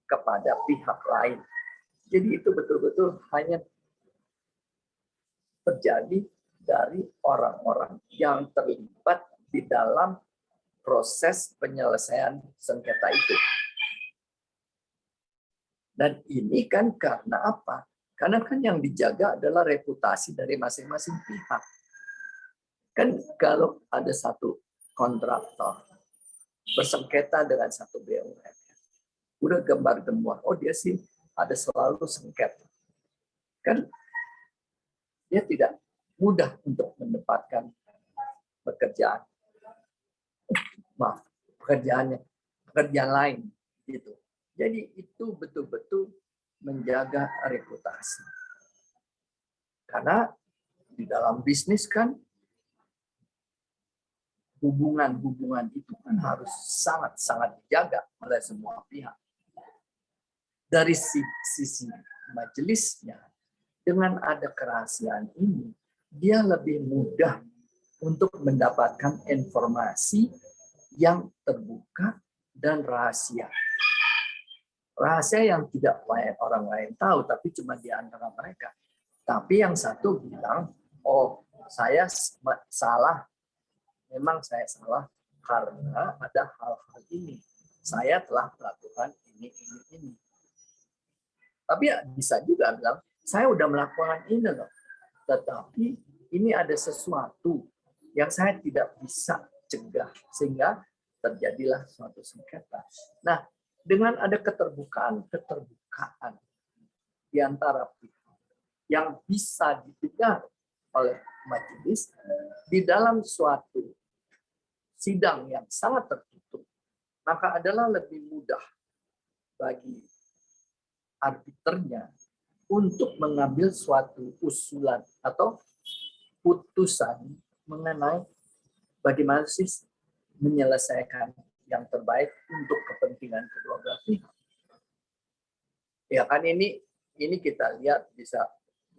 kepada pihak lain. Jadi itu betul-betul hanya terjadi dari orang-orang yang terlibat di dalam proses penyelesaian sengketa itu. Dan ini kan karena apa? Karena kan yang dijaga adalah reputasi dari masing-masing pihak. Kan kalau ada satu kontraktor bersengketa dengan satu BUMN, udah gembar-gembor, oh dia sih ada selalu sengketa. Kan dia tidak mudah untuk mendapatkan pekerjaan. Pekerjaan lain gitu. Jadi itu betul-betul menjaga reputasi. Karena di dalam bisnis kan hubungan-hubungan itu kan harus sangat-sangat dijaga oleh semua pihak. Dari sisi majelisnya, dengan ada kerahasiaan ini, dia lebih mudah untuk mendapatkan informasi yang terbuka dan rahasia. Rahasia yang tidak orang lain tahu, tapi cuma di antara mereka. Tapi yang satu bilang, oh saya salah, memang saya salah karena ada hal-hal ini. Saya telah melakukan ini. Tapi ya bisa juga bilang, saya udah melakukan ini loh. Tetapi ini ada sesuatu yang saya tidak bisa cegah. Sehingga terjadilah suatu sengketa. Nah, dengan ada keterbukaan di antara pihak yang bisa didengar oleh majelis di dalam suatu sidang yang sangat tertutup, maka adalah lebih mudah bagi arbiternya untuk mengambil suatu usulan atau putusan mengenai bagaimana sih menyelesaikan yang terbaik untuk kepentingan kedua belah pihak. Ya kan ini kita lihat, bisa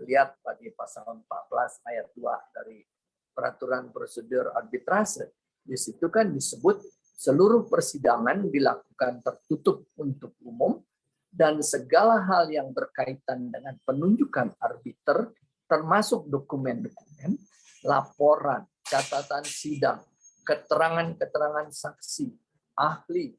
lihat pada pasal 14 ayat 2 dari peraturan prosedur arbitrase. Di situ kan disebut seluruh persidangan dilakukan tertutup untuk umum dan segala hal yang berkaitan dengan penunjukan arbiter termasuk dokumen-dokumen, laporan, catatan sidang, keterangan-keterangan saksi, ahli,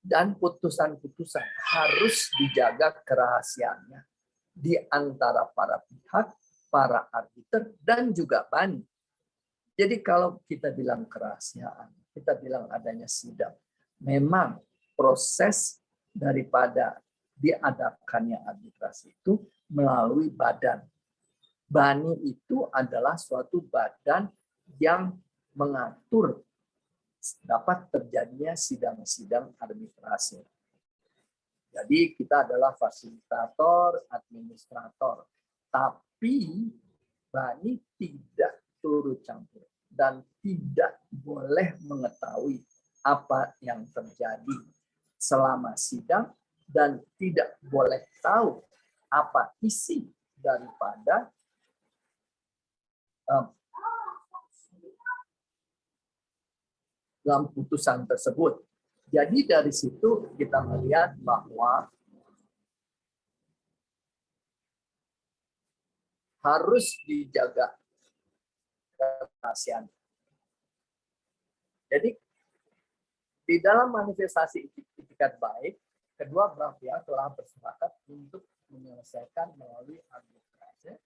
dan putusan-putusan harus dijaga kerahasiaannya di antara para pihak, para arbiter, dan juga bani. Jadi kalau kita bilang kerahasiaan, kita bilang adanya sidang, memang proses daripada diadakannya arbitrasi itu melalui badan. Bani itu adalah suatu badan yang mengatur dapat terjadinya sidang-sidang arbitrase. Jadi kita adalah fasilitator, administrator. Tapi bani tidak turut campur dan tidak boleh mengetahui apa yang terjadi selama sidang dan tidak boleh tahu apa isi daripada dalam putusan tersebut. Jadi dari situ kita melihat bahwa harus dijaga kerahasiaan. Jadi di dalam manifestasi itikat baik, kedua belah pihak telah bersepakat untuk menyelesaikan melalui arbitrase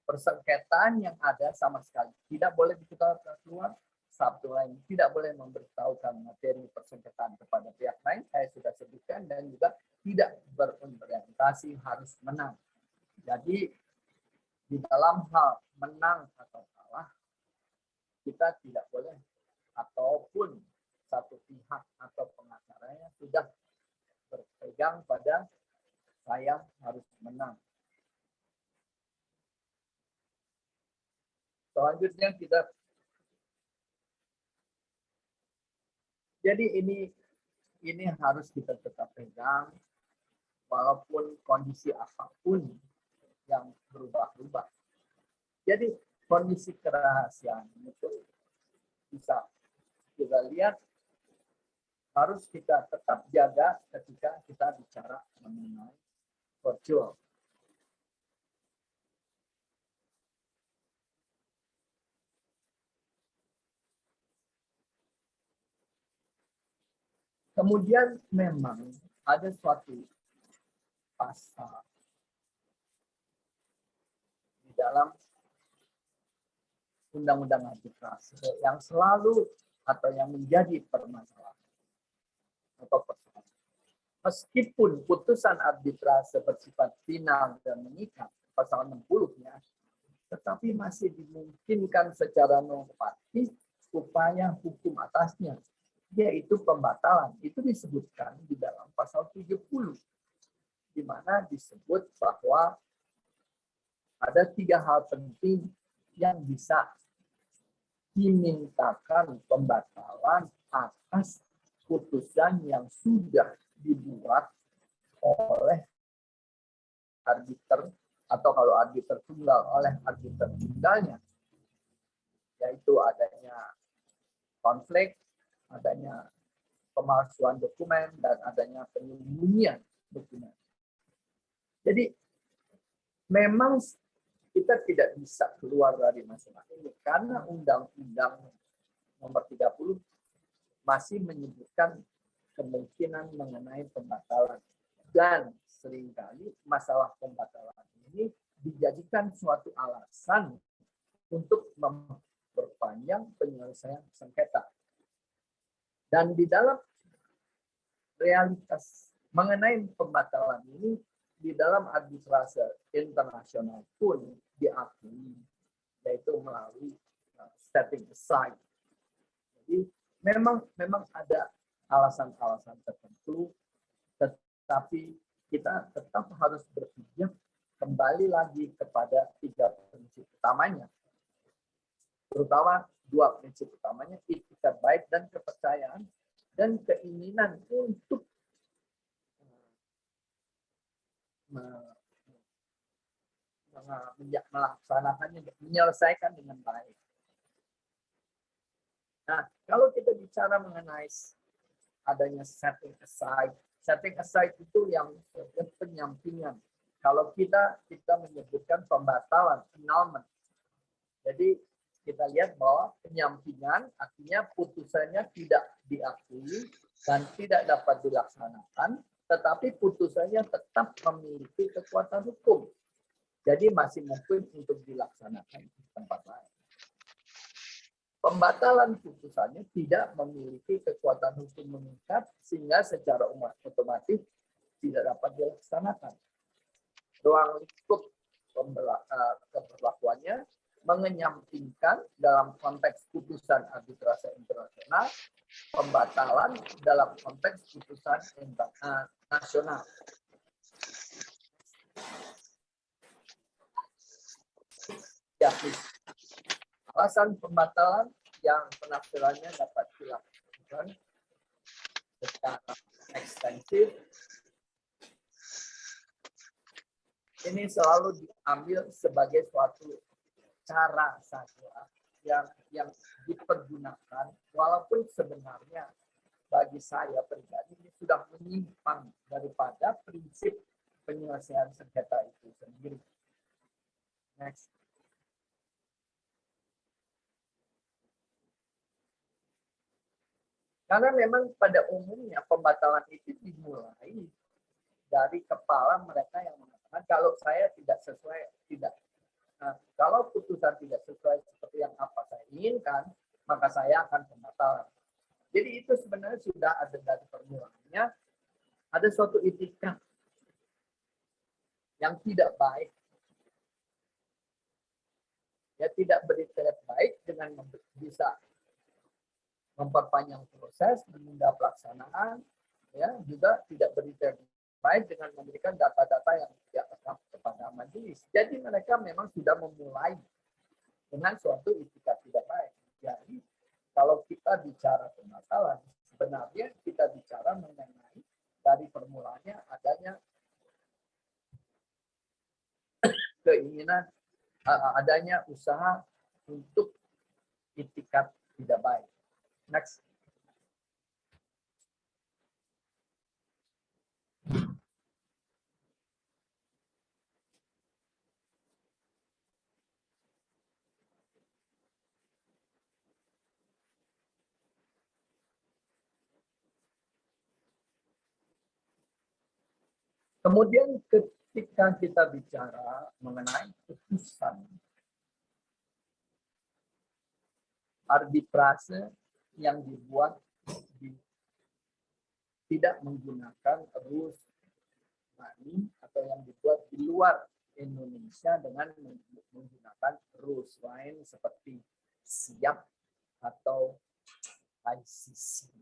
persengketaan yang ada sama sekali. Tidak boleh diputar keluar. Satu lain tidak boleh memberitahukan materi persengketaan kepada pihak lain. Saya sudah sebutkan, dan juga tidak berorientasi harus menang. Jadi di dalam hal menang atau kalah, kita tidak boleh, ataupun satu pihak atau pengacaranya sudah berpegang pada saya harus menang. Selanjutnya kita, jadi ini harus kita tetap pegang walaupun kondisi apapun yang berubah-ubah. Jadi kondisi kerahasiaan itu bisa kita lihat harus kita tetap jaga ketika kita bicara mengenai virtual. Kemudian memang ada suatu pasal di dalam undang-undang arbitrase yang selalu atau yang menjadi permasalahan atau persoalan. Meskipun putusan arbitrase bersifat final dan mengikat, pasal 60-nya, tetapi masih dimungkinkan secara normatif upaya hukum atasnya, yaitu pembatalan. Itu disebutkan di dalam pasal 70, di mana disebut bahwa ada 3 hal penting yang bisa dimintakan pembatalan atas putusan yang sudah dibuat oleh arbiter, atau kalau arbiter tunggal oleh arbiter tunggalnya, yaitu adanya konflik, adanya pemalsuan dokumen, dan adanya penyembunyian dokumen. Jadi memang kita tidak bisa keluar dari masalah ini karena Undang-Undang Nomor 30 masih menyebutkan kemungkinan mengenai pembatalan, dan seringkali masalah pembatalan ini dijadikan suatu alasan untuk memperpanjang penyelesaian sengketa. Dan di dalam realitas mengenai pembatalan ini, di dalam arbitrase internasional pun diakui, yaitu melalui setting aside. Jadi memang ada alasan-alasan tertentu, tetapi kita tetap harus berpikir kembali lagi kepada 3 prinsip utamanya. Terutama 2 prinsip utamanya, itikat baik dan kepercayaan, dan keinginan untuk melaksanakannya, menyelesaikan dengan baik. Nah, kalau kita bicara mengenai adanya setting aside itu yang penyampingan. Kalau kita menyebutkan pembatalan, annulment. Jadi kita lihat bahwa penyampingan artinya putusannya tidak diakui dan tidak dapat dilaksanakan, tetapi putusannya tetap memiliki kekuatan hukum. Jadi masih mungkin untuk dilaksanakan di tempat lain. Pembatalan putusannya tidak memiliki kekuatan hukum mengikat, sehingga secara otomatis tidak dapat dilaksanakan. Ruang lingkup keberlakuannya mengenyampingkan dalam konteks putusan arbitrase internasional, pembatalan dalam konteks putusan nasional. Ya, alasan pembatalan yang penafsirannya dapat dilakukan secara ekstensif ini selalu diambil sebagai suatu cara saja yang dipergunakan, walaupun sebenarnya bagi saya pribadi ini sudah menyimpang daripada prinsip penyelesaian sengketa itu sendiri. Next. Karena memang pada umumnya pembatalan itu dimulai dari kepala mereka yang mengatakan kalau saya tidak sesuai, kalau putusan tidak sesuai seperti yang apa saya inginkan, maka saya akan pembatalan. Jadi itu sebenarnya sudah ada dari permulaannya, ada suatu etikat yang tidak baik. Ya, tidak beretikat baik dengan bisa memperpanjang proses, menunda pelaksanaan, ya, juga tidak beretikat baik dengan memberikan data-data yang tidak tepat kepada majelis. Jadi mereka memang sudah memulai dengan suatu etikat tidak baik. Jadi kalau kita bicara pembatalan, sebenarnya kita bicara mengenai dari permulaannya adanya keinginan, adanya usaha untuk etikat tidak baik. Next. Kemudian ketika kita bicara mengenai putusan arbitrase yang dibuat tidak menggunakan rules money atau yang dibuat di luar Indonesia dengan menggunakan rules lain seperti SIAP atau ICC.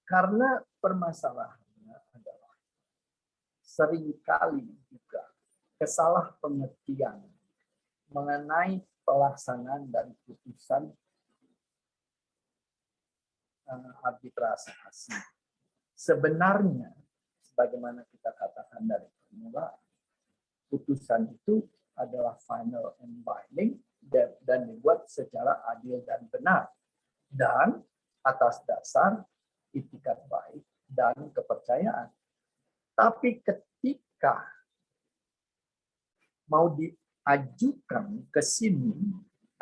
Karena permasalahannya adalah seringkali juga kesalahpengertian mengenai pelaksanaan dari putusan arbitrase asing. Sebenarnya, sebagaimana kita katakan dari permulaan, putusan itu adalah final and binding dan dibuat secara adil dan benar. Dan atas dasar itikat baik dan kepercayaan. Tapi ketika mau diajukan ke sini,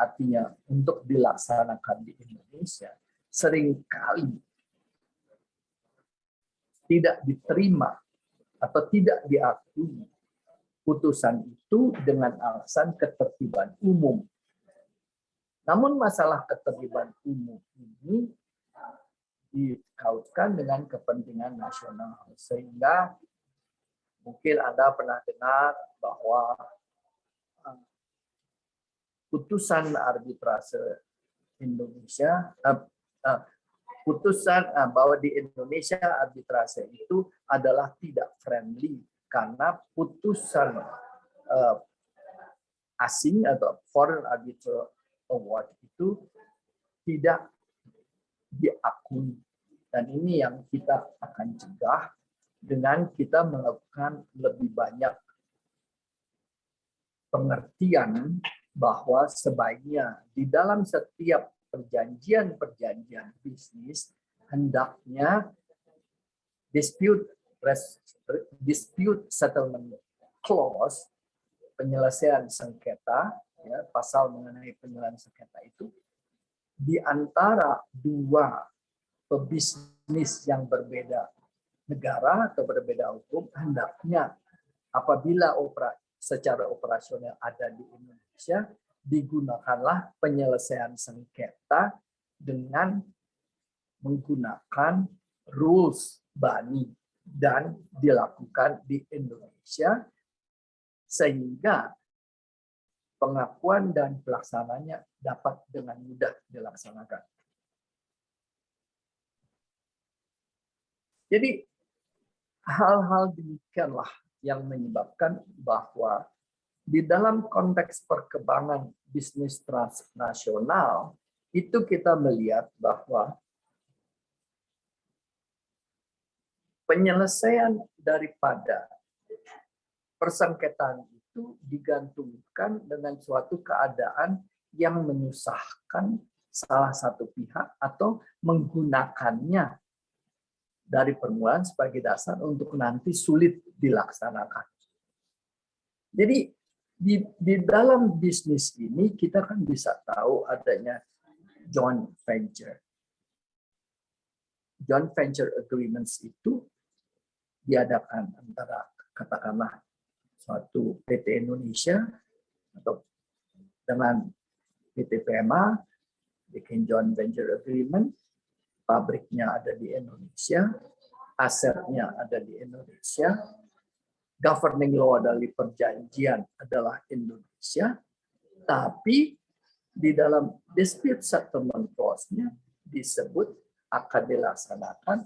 artinya untuk dilaksanakan di Indonesia, seringkali tidak diterima atau tidak diakui putusan itu dengan alasan ketertiban umum. Namun masalah ketertiban umum ini dikaitkan dengan kepentingan nasional, sehingga mungkin Anda pernah dengar bahwa putusan arbitrase Indonesia, putusan bahwa di Indonesia arbitrase itu adalah tidak friendly karena putusan asing atau foreign arbitral award itu tidak diakui. Dan ini yang kita akan cegah dengan kita melakukan lebih banyak pengertian bahwa sebaiknya di dalam setiap perjanjian bisnis hendaknya dispute settlement clause, penyelesaian sengketa, ya, pasal mengenai penyelesaian sengketa itu di antara dua pebisnis yang berbeda negara atau berbeda hukum, hendaknya apabila secara operasional ada di Indonesia, digunakanlah penyelesaian sengketa dengan menggunakan rules BANI dan dilakukan di Indonesia sehingga pengakuan dan pelaksananya dapat dengan mudah dilaksanakan. Jadi hal-hal demikianlah yang menyebabkan bahwa di dalam konteks perkembangan bisnis transnasional itu kita melihat bahwa penyelesaian daripada persengketaan itu digantungkan dengan suatu keadaan yang menyusahkan salah satu pihak atau menggunakannya dari permulaan sebagai dasar untuk nanti sulit dilaksanakan. Jadi di dalam bisnis ini kita kan bisa tahu adanya joint venture. Joint venture agreements itu diadakan antara katakanlah suatu PT Indonesia atau dengan PT PMA, bikin joint venture agreement, pabriknya ada di Indonesia, asetnya ada di Indonesia, governing law dari perjanjian adalah Indonesia, tapi di dalam dispute settlement clause-nya disebut akan dilaksanakan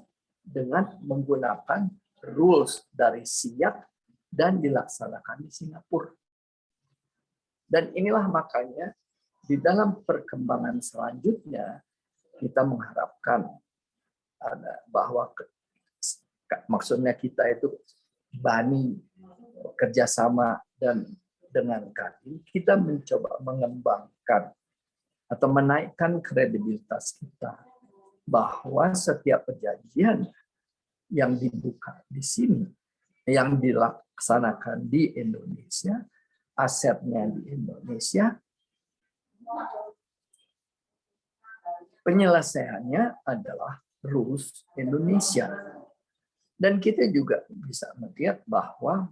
dengan menggunakan rules dari SIAK dan dilaksanakan di Singapura. Dan inilah makanya di dalam perkembangan selanjutnya kita mengharapkan bahwa maksudnya kita itu bani kerjasama dan dengan Kadin kita mencoba mengembangkan atau menaikkan kredibilitas kita bahwa setiap perjanjian yang dibuka di sini, yang dilaksanakan di Indonesia, asetnya di Indonesia, penyelesaiannya adalah rules Indonesia. Dan kita juga bisa melihat bahwa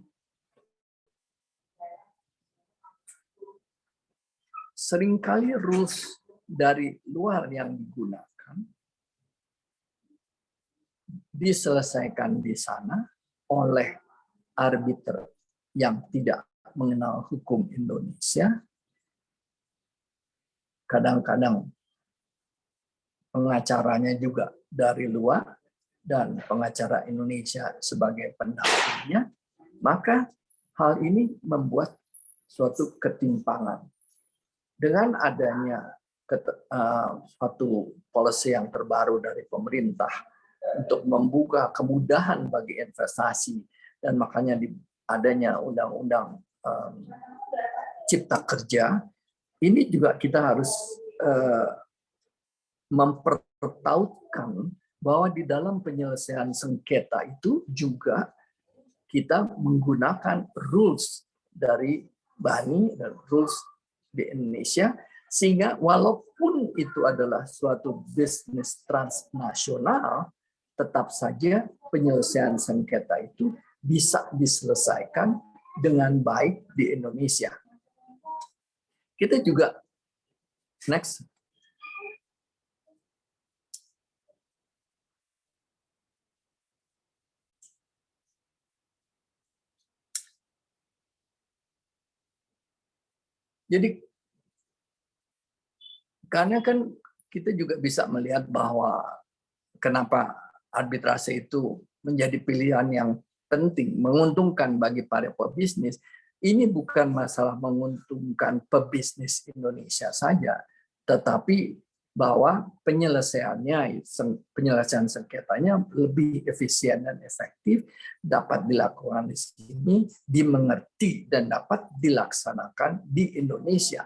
seringkali rules dari luar yang digunakan diselesaikan di sana oleh arbiter yang tidak mengenal hukum Indonesia. Kadang-kadang pengacaranya juga dari luar dan pengacara Indonesia sebagai pendampingnya, maka hal ini membuat suatu ketimpangan. Dengan adanya suatu policy yang terbaru dari pemerintah untuk membuka kemudahan bagi investasi, dan makanya adanya undang-undang cipta kerja, ini juga kita harus mempertautkan bahwa di dalam penyelesaian sengketa itu juga kita menggunakan rules dari BANI dan rules di Indonesia, sehingga walaupun itu adalah suatu bisnis transnasional, tetap saja penyelesaian sengketa itu bisa diselesaikan dengan baik di Indonesia. Kita juga, next. Jadi, karena kan kita juga bisa melihat bahwa kenapa arbitrase itu menjadi pilihan yang penting, menguntungkan bagi para pebisnis. Ini bukan masalah menguntungkan pebisnis Indonesia saja, tetapi bahwa penyelesaian sengketanya lebih efisien dan efektif, dapat dilakukan di sini, dimengerti dan dapat dilaksanakan di Indonesia.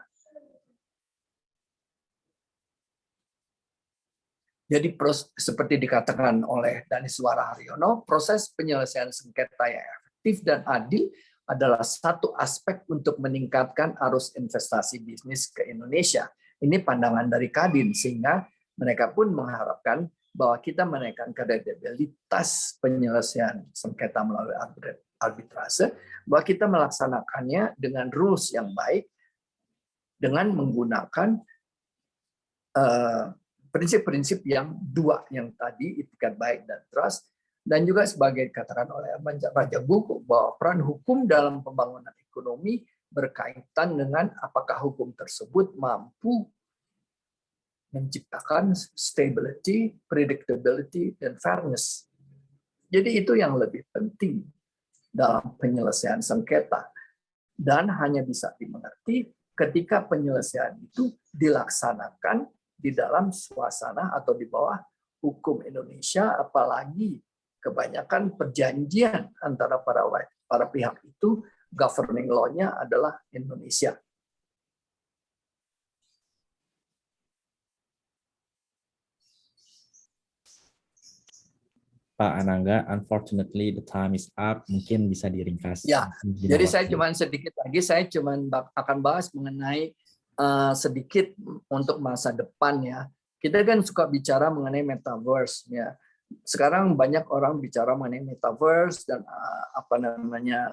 Jadi seperti dikatakan oleh Daniswara Haryono, proses penyelesaian sengketa yang efektif dan adil adalah satu aspek untuk meningkatkan arus investasi bisnis ke Indonesia. Ini pandangan dari Kadin, sehingga mereka pun mengharapkan bahwa kita menaikkan kredibilitas penyelesaian sengketa melalui arbitrase, bahwa kita melaksanakannya dengan rules yang baik, dengan menggunakan prinsip-prinsip yang dua yang tadi, itikat baik dan trust, dan juga sebagai dikatakan oleh Raja Buku bahwa peran hukum dalam pembangunan ekonomi berkaitan dengan apakah hukum tersebut mampu menciptakan stability, predictability, dan fairness. Jadi itu yang lebih penting dalam penyelesaian sengketa. Dan hanya bisa dimengerti ketika penyelesaian itu dilaksanakan di dalam suasana atau di bawah hukum Indonesia, apalagi kebanyakan perjanjian antara para pihak itu governing law-nya adalah Indonesia. Pak Anangga, unfortunately the time is up. Mungkin bisa diringkas. Ya, jadi saya cuma sedikit lagi, saya cuma akan bahas mengenai sedikit untuk masa depan ya. Kita kan suka bicara mengenai metaverse ya. Sekarang banyak orang bicara mengenai metaverse dan apa namanya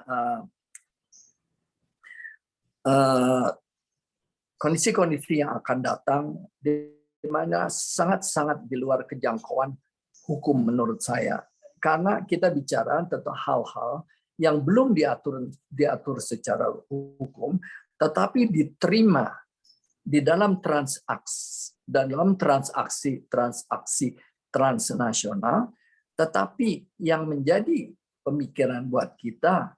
kondisi-kondisi yang akan datang di mana sangat-sangat di luar kejangkauan hukum menurut saya. Karena kita bicara tentang hal-hal yang belum diatur secara hukum, tetapi diterima di dalam transaksi transnasional, tetapi yang menjadi pemikiran buat kita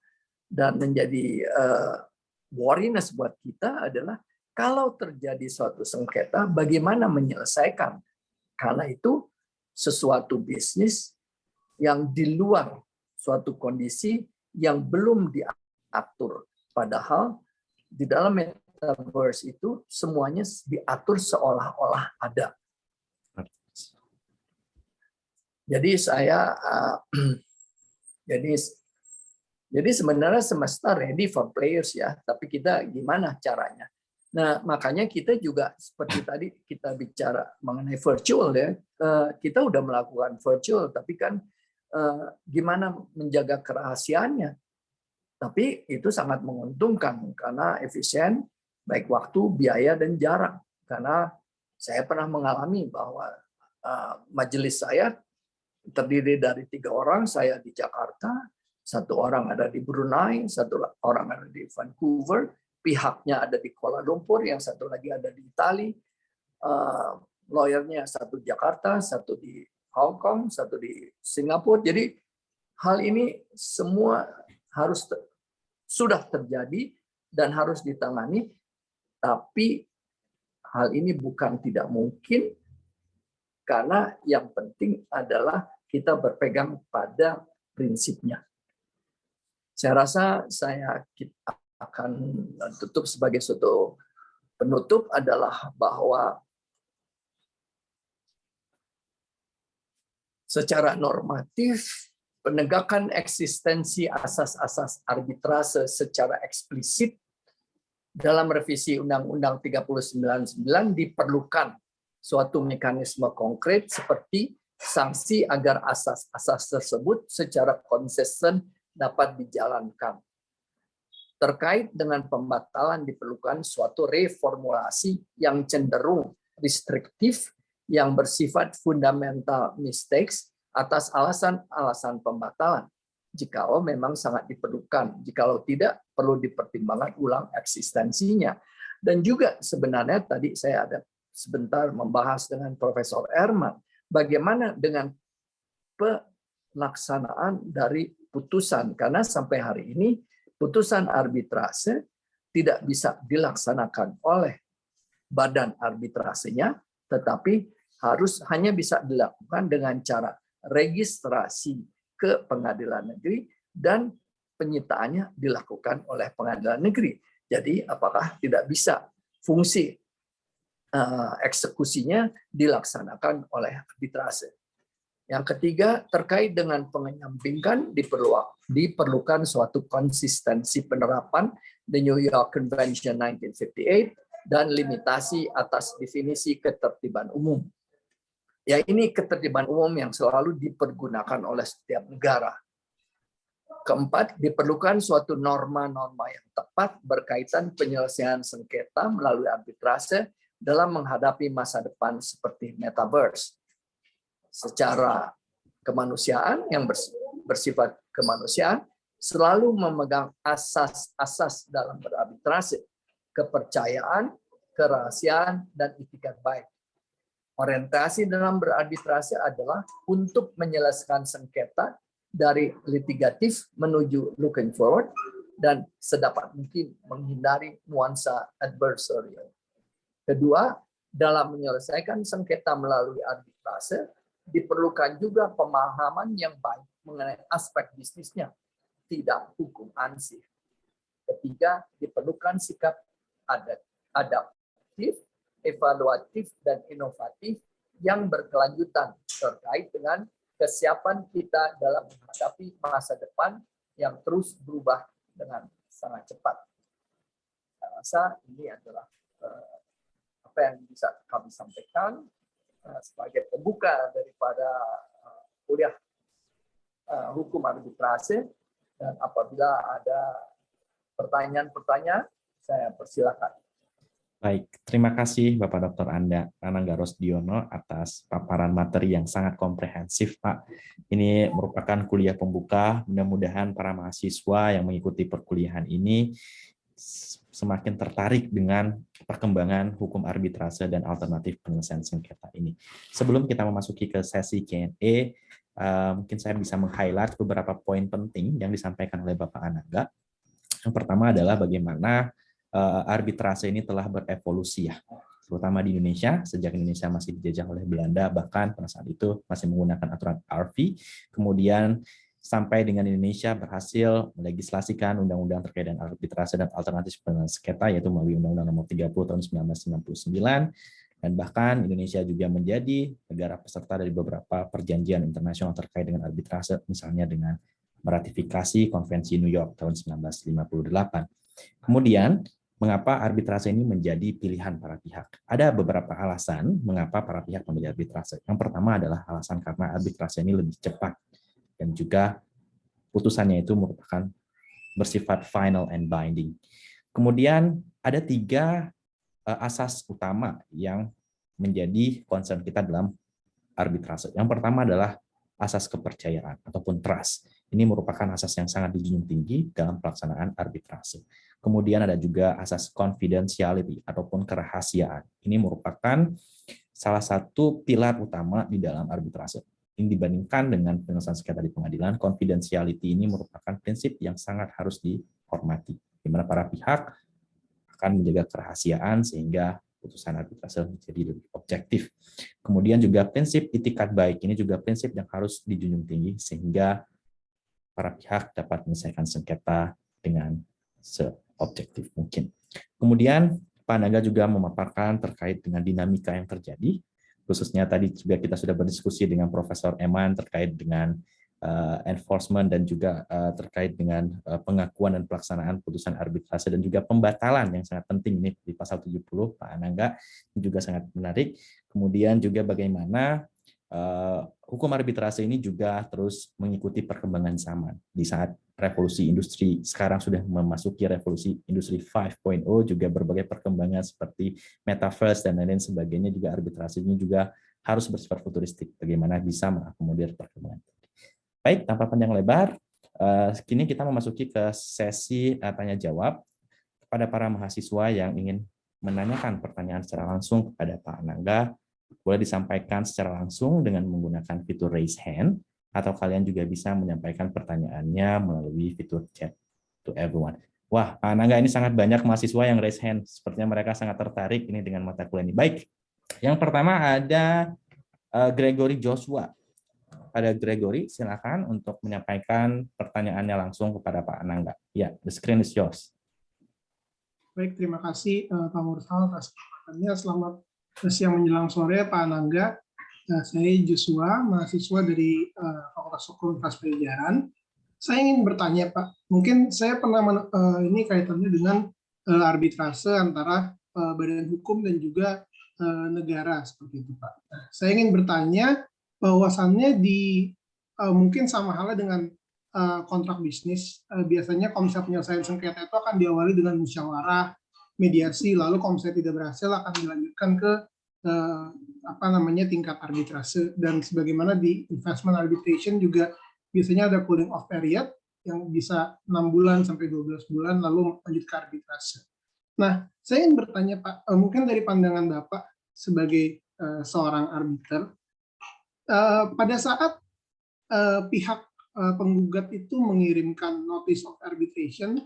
dan menjadi worriness buat kita adalah kalau terjadi suatu sengketa, bagaimana menyelesaikan? Karena itu sesuatu bisnis yang di luar suatu kondisi yang belum diatur. Padahal di dalam metaverse itu semuanya diatur seolah-olah ada. Jadi jadi sebenarnya semesta ready for players ya, tapi kita gimana caranya? Nah, makanya kita juga seperti tadi kita bicara mengenai virtual ya, kita udah melakukan virtual, tapi kan gimana menjaga kerahasiaannya? Tapi itu sangat menguntungkan karena efisien, baik waktu, biaya, dan jarak. Karena saya pernah mengalami bahwa majelis saya terdiri dari 3 orang, saya di Jakarta, 1 orang ada di Brunei, 1 orang ada di Vancouver, pihaknya ada di Kuala Lumpur, yang 1 lagi ada di Itali, lawyernya 1 di Jakarta, 1 di Hong Kong, 1 di Singapura. Jadi hal ini semua sudah terjadi dan harus ditangani, tapi hal ini bukan tidak mungkin karena yang penting adalah kita berpegang pada prinsipnya. Saya rasa kita akan tutup sebagai suatu penutup adalah bahwa secara normatif penegakan eksistensi asas-asas arbitrase secara eksplisit dalam revisi Undang-Undang 399 diperlukan suatu mekanisme konkret seperti sanksi agar asas-asas tersebut secara konsisten dapat dijalankan. Terkait dengan pembatalan diperlukan suatu reformulasi yang cenderung restriktif yang bersifat fundamental mistakes atas alasan-alasan pembatalan. Jikalau memang sangat diperlukan, jikalau tidak perlu dipertimbangkan ulang eksistensinya. Dan juga sebenarnya tadi saya ada sebentar membahas dengan Profesor Erman, bagaimana dengan pelaksanaan dari putusan, karena sampai hari ini putusan arbitrase tidak bisa dilaksanakan oleh badan arbitrasenya, tetapi hanya bisa dilakukan dengan cara registrasi ke pengadilan negeri dan penyitaannya dilakukan oleh pengadilan negeri. Jadi apakah tidak bisa fungsi eksekusinya dilaksanakan oleh arbitrase? Yang ketiga, terkait dengan penyampingkan diperlukan suatu konsistensi penerapan The New York Convention 1958 dan limitasi atas definisi ketertiban umum. Ya, ini ketertiban umum yang selalu dipergunakan oleh setiap negara. Keempat, diperlukan suatu norma-norma yang tepat berkaitan penyelesaian sengketa melalui arbitrase dalam menghadapi masa depan seperti metaverse. Secara kemanusiaan yang bersifat kemanusiaan selalu memegang asas-asas dalam berarbitrase, kepercayaan, kerahasiaan, dan itikat baik. Orientasi dalam berarbitrase adalah untuk menyelesaikan sengketa dari litigatif menuju looking forward dan sedapat mungkin menghindari nuansa adversarial. Kedua, dalam menyelesaikan sengketa melalui arbitrase, diperlukan juga pemahaman yang baik mengenai aspek bisnisnya, tidak hukum ansih. Ketiga, diperlukan sikap adaptif, evaluatif, dan inovatif yang berkelanjutan terkait dengan kesiapan kita dalam menghadapi masa depan yang terus berubah dengan sangat cepat. Saya rasa ini adalah apa yang bisa kami sampaikan sebagai pembuka daripada kuliah hukum arbitrase, dan apabila ada pertanyaan-pertanyaan, saya persilakan. Baik, terima kasih Bapak Dr. Anangga Rosdiono atas paparan materi yang sangat komprehensif, Pak. Ini merupakan kuliah pembuka, mudah-mudahan para mahasiswa yang mengikuti perkuliahan ini semakin tertarik dengan perkembangan hukum arbitrase dan alternatif penyelesaian sengketa ini. Sebelum kita memasuki ke sesi Q&A, mungkin saya bisa meng-highlight beberapa poin penting yang disampaikan oleh Bapak Anangga. Yang pertama adalah bagaimana arbitrase ini telah berevolusi ya, terutama di Indonesia, sejak Indonesia masih dijajah oleh Belanda, bahkan pada saat itu masih menggunakan aturan RV, kemudian sampai dengan Indonesia berhasil melegislasikan undang-undang terkait dengan arbitrase dan alternatif penyelesaian sengketa, yaitu melalui Undang-Undang Nomor 30 Tahun 1999, dan bahkan Indonesia juga menjadi negara peserta dari beberapa perjanjian internasional terkait dengan arbitrase, misalnya dengan meratifikasi Konvensi New York tahun 1958. Kemudian, mengapa arbitrase ini menjadi pilihan para pihak? Ada beberapa alasan mengapa para pihak memilih arbitrase. Yang pertama adalah alasan karena arbitrase ini lebih cepat, dan juga putusannya itu merupakan bersifat final and binding. Kemudian ada 3 asas utama yang menjadi concern kita dalam arbitrase. Yang pertama adalah asas kepercayaan ataupun trust. Ini merupakan asas yang sangat dijunjung tinggi dalam pelaksanaan arbitrase. Kemudian ada juga asas confidentiality ataupun kerahasiaan. Ini merupakan salah satu pilar utama di dalam arbitrase. Ini dibandingkan dengan penyelesaian sengketa di pengadilan, confidentiality ini merupakan prinsip yang sangat harus dihormati, di mana para pihak akan menjaga kerahasiaan sehingga putusan arbitrase menjadi lebih objektif. Kemudian juga prinsip itikat baik, ini juga prinsip yang harus dijunjung tinggi sehingga para pihak dapat menyelesaikan sengketa dengan seobjektif mungkin. Kemudian Pak Anangga juga memaparkan terkait dengan dinamika yang terjadi, khususnya tadi juga kita sudah berdiskusi dengan Profesor Eman terkait dengan enforcement dan juga terkait dengan pengakuan dan pelaksanaan putusan arbitrase dan juga pembatalan yang sangat penting ini di pasal 70 Pak Anangga, ini juga sangat menarik. Kemudian juga bagaimana hukum arbitrase ini juga terus mengikuti perkembangan zaman. Di saat revolusi industri sekarang sudah memasuki revolusi industri 5.0, juga berbagai perkembangan seperti metaverse dan lain-lain sebagainya, juga arbitrase ini juga harus bersifat futuristik, bagaimana bisa mengakomodir perkembangan. Baik, tanpa panjang lebar, kini kita memasuki ke sesi tanya jawab kepada para mahasiswa yang ingin menanyakan pertanyaan secara langsung kepada Pak Anangga. Boleh disampaikan secara langsung dengan menggunakan fitur raise hand, atau kalian juga bisa menyampaikan pertanyaannya melalui fitur chat to everyone. Wah, Pak Anangga, ini sangat banyak mahasiswa yang raise hand. Sepertinya mereka sangat tertarik ini dengan mata kuliah ini. Baik, yang pertama ada Gregory Joshua. Pada Gregory, silakan untuk menyampaikan pertanyaannya langsung kepada Pak Anangga. Ya, the screen is yours. Baik, terima kasih Pak Mursal atas kesempatannya. Selamat siang menjelang sore, Pak Anangga. Saya Joshua, mahasiswa dari Fakultas Hukum Universitas Pajajaran. Saya ingin bertanya, Pak. Mungkin saya pernah ini kaitannya dengan arbitrase antara badan hukum dan juga negara seperti itu, Pak. Saya ingin bertanya bahwasannya mungkin sama halnya dengan kontrak bisnis. Biasanya kalau misalnya penyelesaian sengketa itu akan diawali dengan musyawarah, mediasi, lalu kalau misalnya tidak berhasil akan dilanjutkan ke tingkat arbitrase. Dan sebagaimana di investment arbitration juga biasanya ada cooling off period yang bisa 6 bulan sampai 12 bulan lalu lanjut ke arbitrase. Nah, saya ingin bertanya Pak, mungkin dari pandangan Bapak sebagai seorang arbiter, pada saat pihak penggugat itu mengirimkan notice of arbitration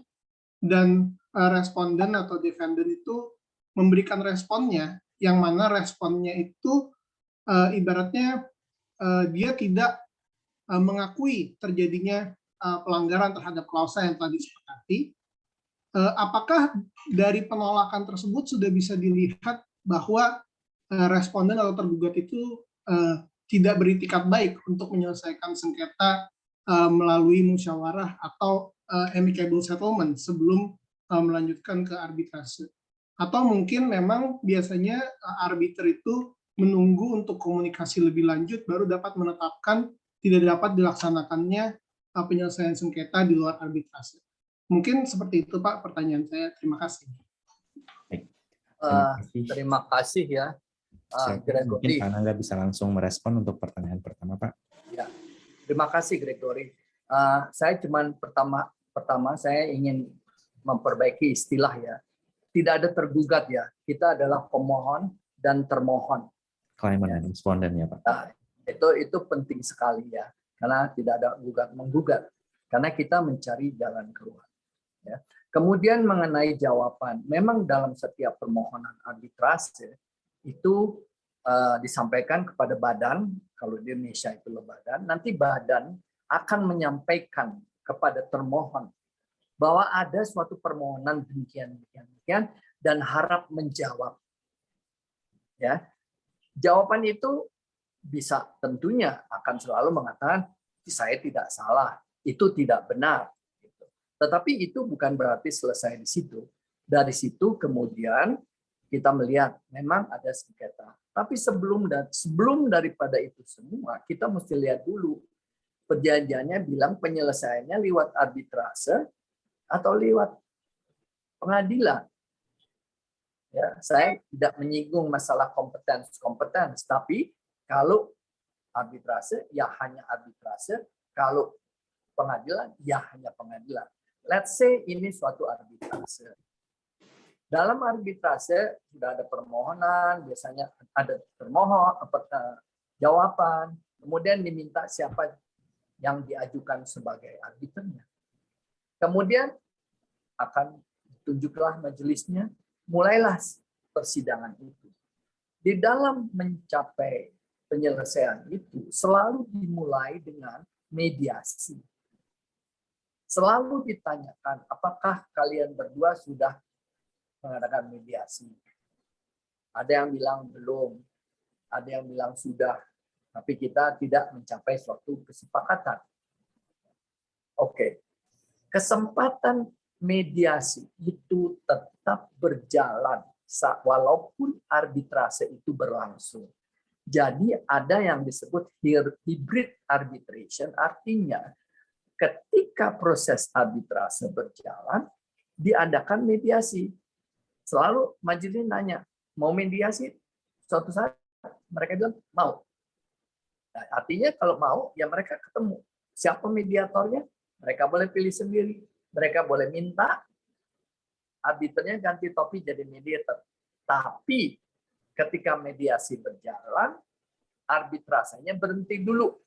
dan responden atau defendant itu memberikan responnya, yang mana responnya itu ibaratnya dia tidak mengakui terjadinya pelanggaran terhadap klausa yang telah disepakati, apakah dari penolakan tersebut sudah bisa dilihat bahwa responden atau tergugat itu tidak beritikat baik untuk menyelesaikan sengketa melalui musyawarah atau amicable settlement sebelum melanjutkan ke arbitrase? Atau mungkin memang biasanya arbiter itu menunggu untuk komunikasi lebih lanjut baru dapat menetapkan tidak dapat dilaksanakannya penyelesaian sengketa di luar arbitrase. Mungkin seperti itu Pak pertanyaan saya. Terima kasih. Baik. Terima kasih ya. Mungkin Gregory. Pak Anangga bisa langsung merespon untuk pertanyaan pertama, Pak. Ya. Terima kasih Gregory. Saya cuman pertama saya ingin memperbaiki istilah ya. Tidak ada tergugat ya. Kita adalah pemohon dan termohon. Claimant dan responden ya, Pak. Nah, itu penting sekali ya. Karena tidak ada gugat-menggugat. Karena kita mencari jalan keluar. Ya. Kemudian mengenai jawaban, memang dalam setiap permohonan arbitrase itu disampaikan kepada badan, kalau di Indonesia itu badan, nanti badan akan menyampaikan kepada termohon bahwa ada suatu permohonan demikian dan harap menjawab. Ya. Jawaban itu bisa tentunya akan selalu mengatakan saya tidak salah, itu tidak benar. Tetapi itu bukan berarti selesai di situ. Dari situ kemudian kita melihat memang ada sengketa. Tapi sebelum daripada itu semua, kita mesti lihat dulu perjanjiannya bilang penyelesaiannya lewat arbitrase atau lewat pengadilan. Ya, saya tidak menyinggung masalah kompetens, tapi kalau arbitrase ya hanya arbitrase, kalau pengadilan ya hanya pengadilan. Let's say ini suatu arbitrase. Dalam arbitrase sudah ada permohonan, biasanya ada termohon, jawaban, kemudian diminta siapa yang diajukan sebagai arbiternya. Kemudian akan ditunjuklah majelisnya, mulailah persidangan itu. Di dalam mencapai penyelesaian itu selalu dimulai dengan mediasi. Selalu ditanyakan, apakah kalian berdua sudah mengadakan mediasi? Ada yang bilang belum, ada yang bilang sudah, tapi kita tidak mencapai suatu kesepakatan. Oke, kesempatan mediasi itu tetap berjalan walaupun arbitrase itu berlangsung. Jadi ada yang disebut hybrid arbitration, artinya ketika proses arbitrase berjalan, diadakan mediasi. Selalu majelis nanya, mau mediasi? Suatu saat mereka bilang mau. Nah, artinya kalau mau, ya mereka ketemu. Siapa mediatornya? Mereka boleh pilih sendiri. Mereka boleh minta arbiternya ganti topi jadi mediator. Tapi ketika mediasi berjalan, arbitrasenya berhenti dulu.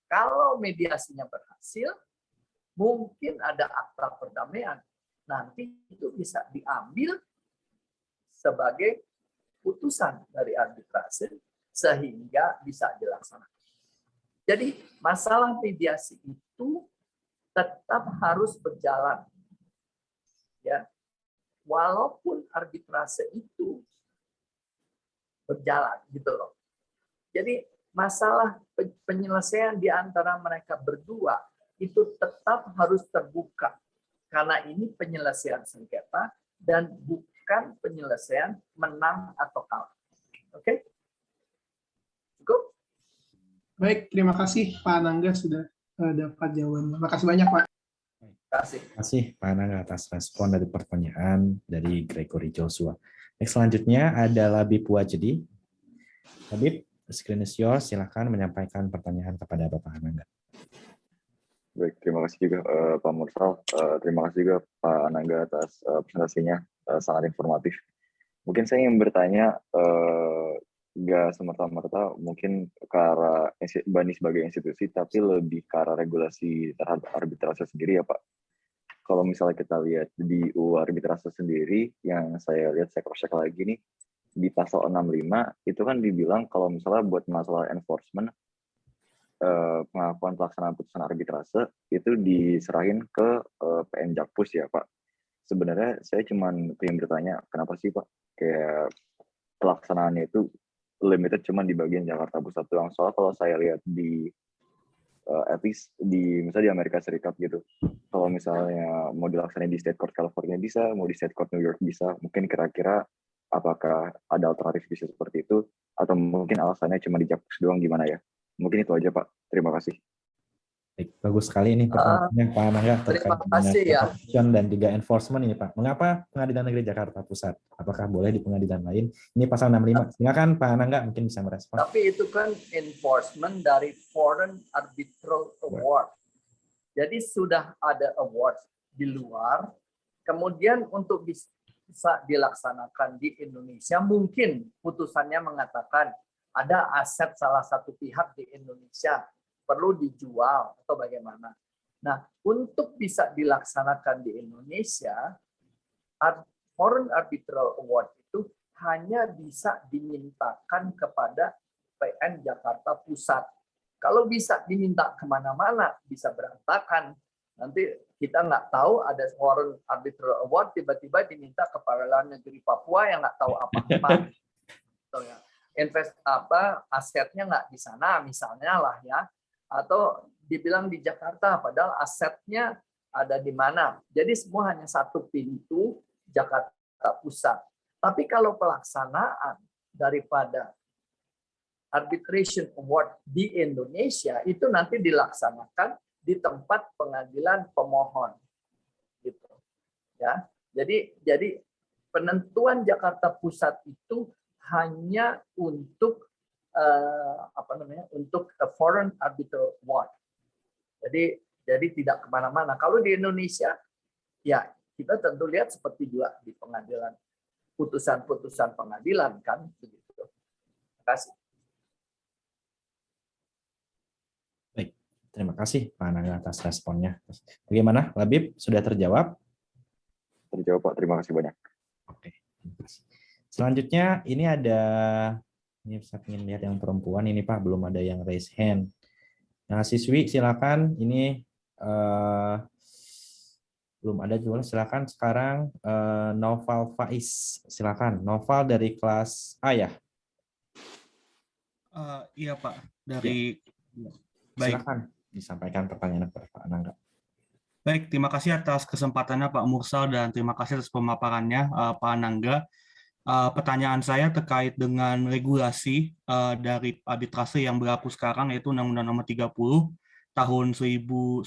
Kalau mediasinya berhasil, mungkin ada akta perdamaian. Nanti itu bisa diambil sebagai putusan dari arbitrase sehingga bisa dilaksanakan. Jadi masalah mediasi itu tetap harus berjalan. Ya. Walaupun arbitrase itu berjalan gitu loh. Jadi masalah penyelesaian di antara mereka berdua itu tetap harus terbuka. Karena ini penyelesaian sengketa dan bukan penyelesaian menang atau kalah. Oke? Cukup? Baik, terima kasih Pak Anangga sudah dapat jawaban. Terima kasih banyak Pak. Terima kasih Pak Anangga atas respon dari pertanyaan dari Gregory Joshua. Next, selanjutnya ada Labib Wajdi. Labib, the screen is yours. Silakan menyampaikan pertanyaan kepada Bapak Anangga. Baik, terima kasih juga Pak Mursal. Terima kasih juga Pak Anangga atas presentasinya, sangat informatif. Mungkin saya ingin bertanya, nggak semerta-merta mungkin ke arah BANI sebagai institusi, tapi lebih ke arah regulasi terhadap arbitrase sendiri ya Pak. Kalau misalnya kita lihat di UU arbitrase sendiri, yang saya lihat, saya cross-check lagi nih, di pasal 65 itu kan dibilang kalau misalnya buat masalah enforcement, pengakuan pelaksanaan putusan arbitrase itu diserahin ke PN Jakpus ya Pak. Sebenarnya saya cuma ingin bertanya, kenapa sih Pak kayak pelaksanaannya itu limited cuma di bagian Jakarta Pusat doang? Soalnya kalau saya lihat di at least misalnya di Amerika Serikat gitu, kalau misalnya mau dilaksanain di State Court California bisa, mau di State Court New York bisa, mungkin kira-kira apakah ada alternatif bisa seperti itu, atau mungkin alasannya cuma di Jakpus doang, gimana ya? Mungkin itu aja Pak, terima kasih. Baik, bagus sekali ini pertanyaannya Pak Anangga terkait Terima dengan kasih ya. protection dan juga enforcement ini Pak. Mengapa Pengadilan Negeri Jakarta Pusat? Apakah boleh di pengadilan lain? Ini pasal 65. Silakan Pak Anangga mungkin bisa merespon. Tapi itu kan enforcement dari Foreign Arbitral Award. Jadi sudah ada award di luar, kemudian untuk bisa dilaksanakan di Indonesia, mungkin putusannya mengatakan ada aset salah satu pihak di Indonesia perlu dijual atau bagaimana. Nah, untuk bisa dilaksanakan di Indonesia, Foreign Arbitral Award itu hanya bisa dimintakan kepada PN Jakarta Pusat. Kalau bisa diminta kemana-mana, bisa berantakan. Nanti kita nggak tahu ada Foreign Arbitral Award, tiba-tiba diminta ke Pengadilan Negeri Papua yang nggak tahu apa-apa. Asetnya nggak di sana, misalnya lah ya. Atau dibilang di Jakarta, padahal asetnya ada di mana. Jadi semua hanya satu pintu Jakarta Pusat. Tapi kalau pelaksanaan daripada Arbitration Award di Indonesia itu nanti dilaksanakan di tempat pengadilan pemohon, gitu ya. Jadi penentuan Jakarta Pusat itu hanya untuk untuk a Foreign Arbitral Award. Jadi tidak kemana-mana. Kalau di Indonesia, ya kita tentu lihat seperti juga di pengadilan, putusan-putusan pengadilan kan begitu. Terima kasih. Baik, terima kasih Pak Anangga atas responnya. Bagaimana, Labib? Sudah terjawab? Terjawab Pak, terima kasih banyak. Oke, terima kasih. Selanjutnya ini saya ingin lihat yang perempuan ini Pak, belum ada yang raise hand. Nah, siswi silakan, ini belum ada juga, silakan sekarang Noval Faiz, silakan. Noval dari kelas A ya? Iya Pak, dari baik. Silakan disampaikan pertanyaan kepada Pak Anangga. Baik, terima kasih atas kesempatannya Pak Mursal dan terima kasih atas pemaparannya Pak Anangga. Pertanyaan saya terkait dengan regulasi dari arbitrase yang berlaku sekarang, yaitu Undang-Undang Nomor 30 Tahun 1999.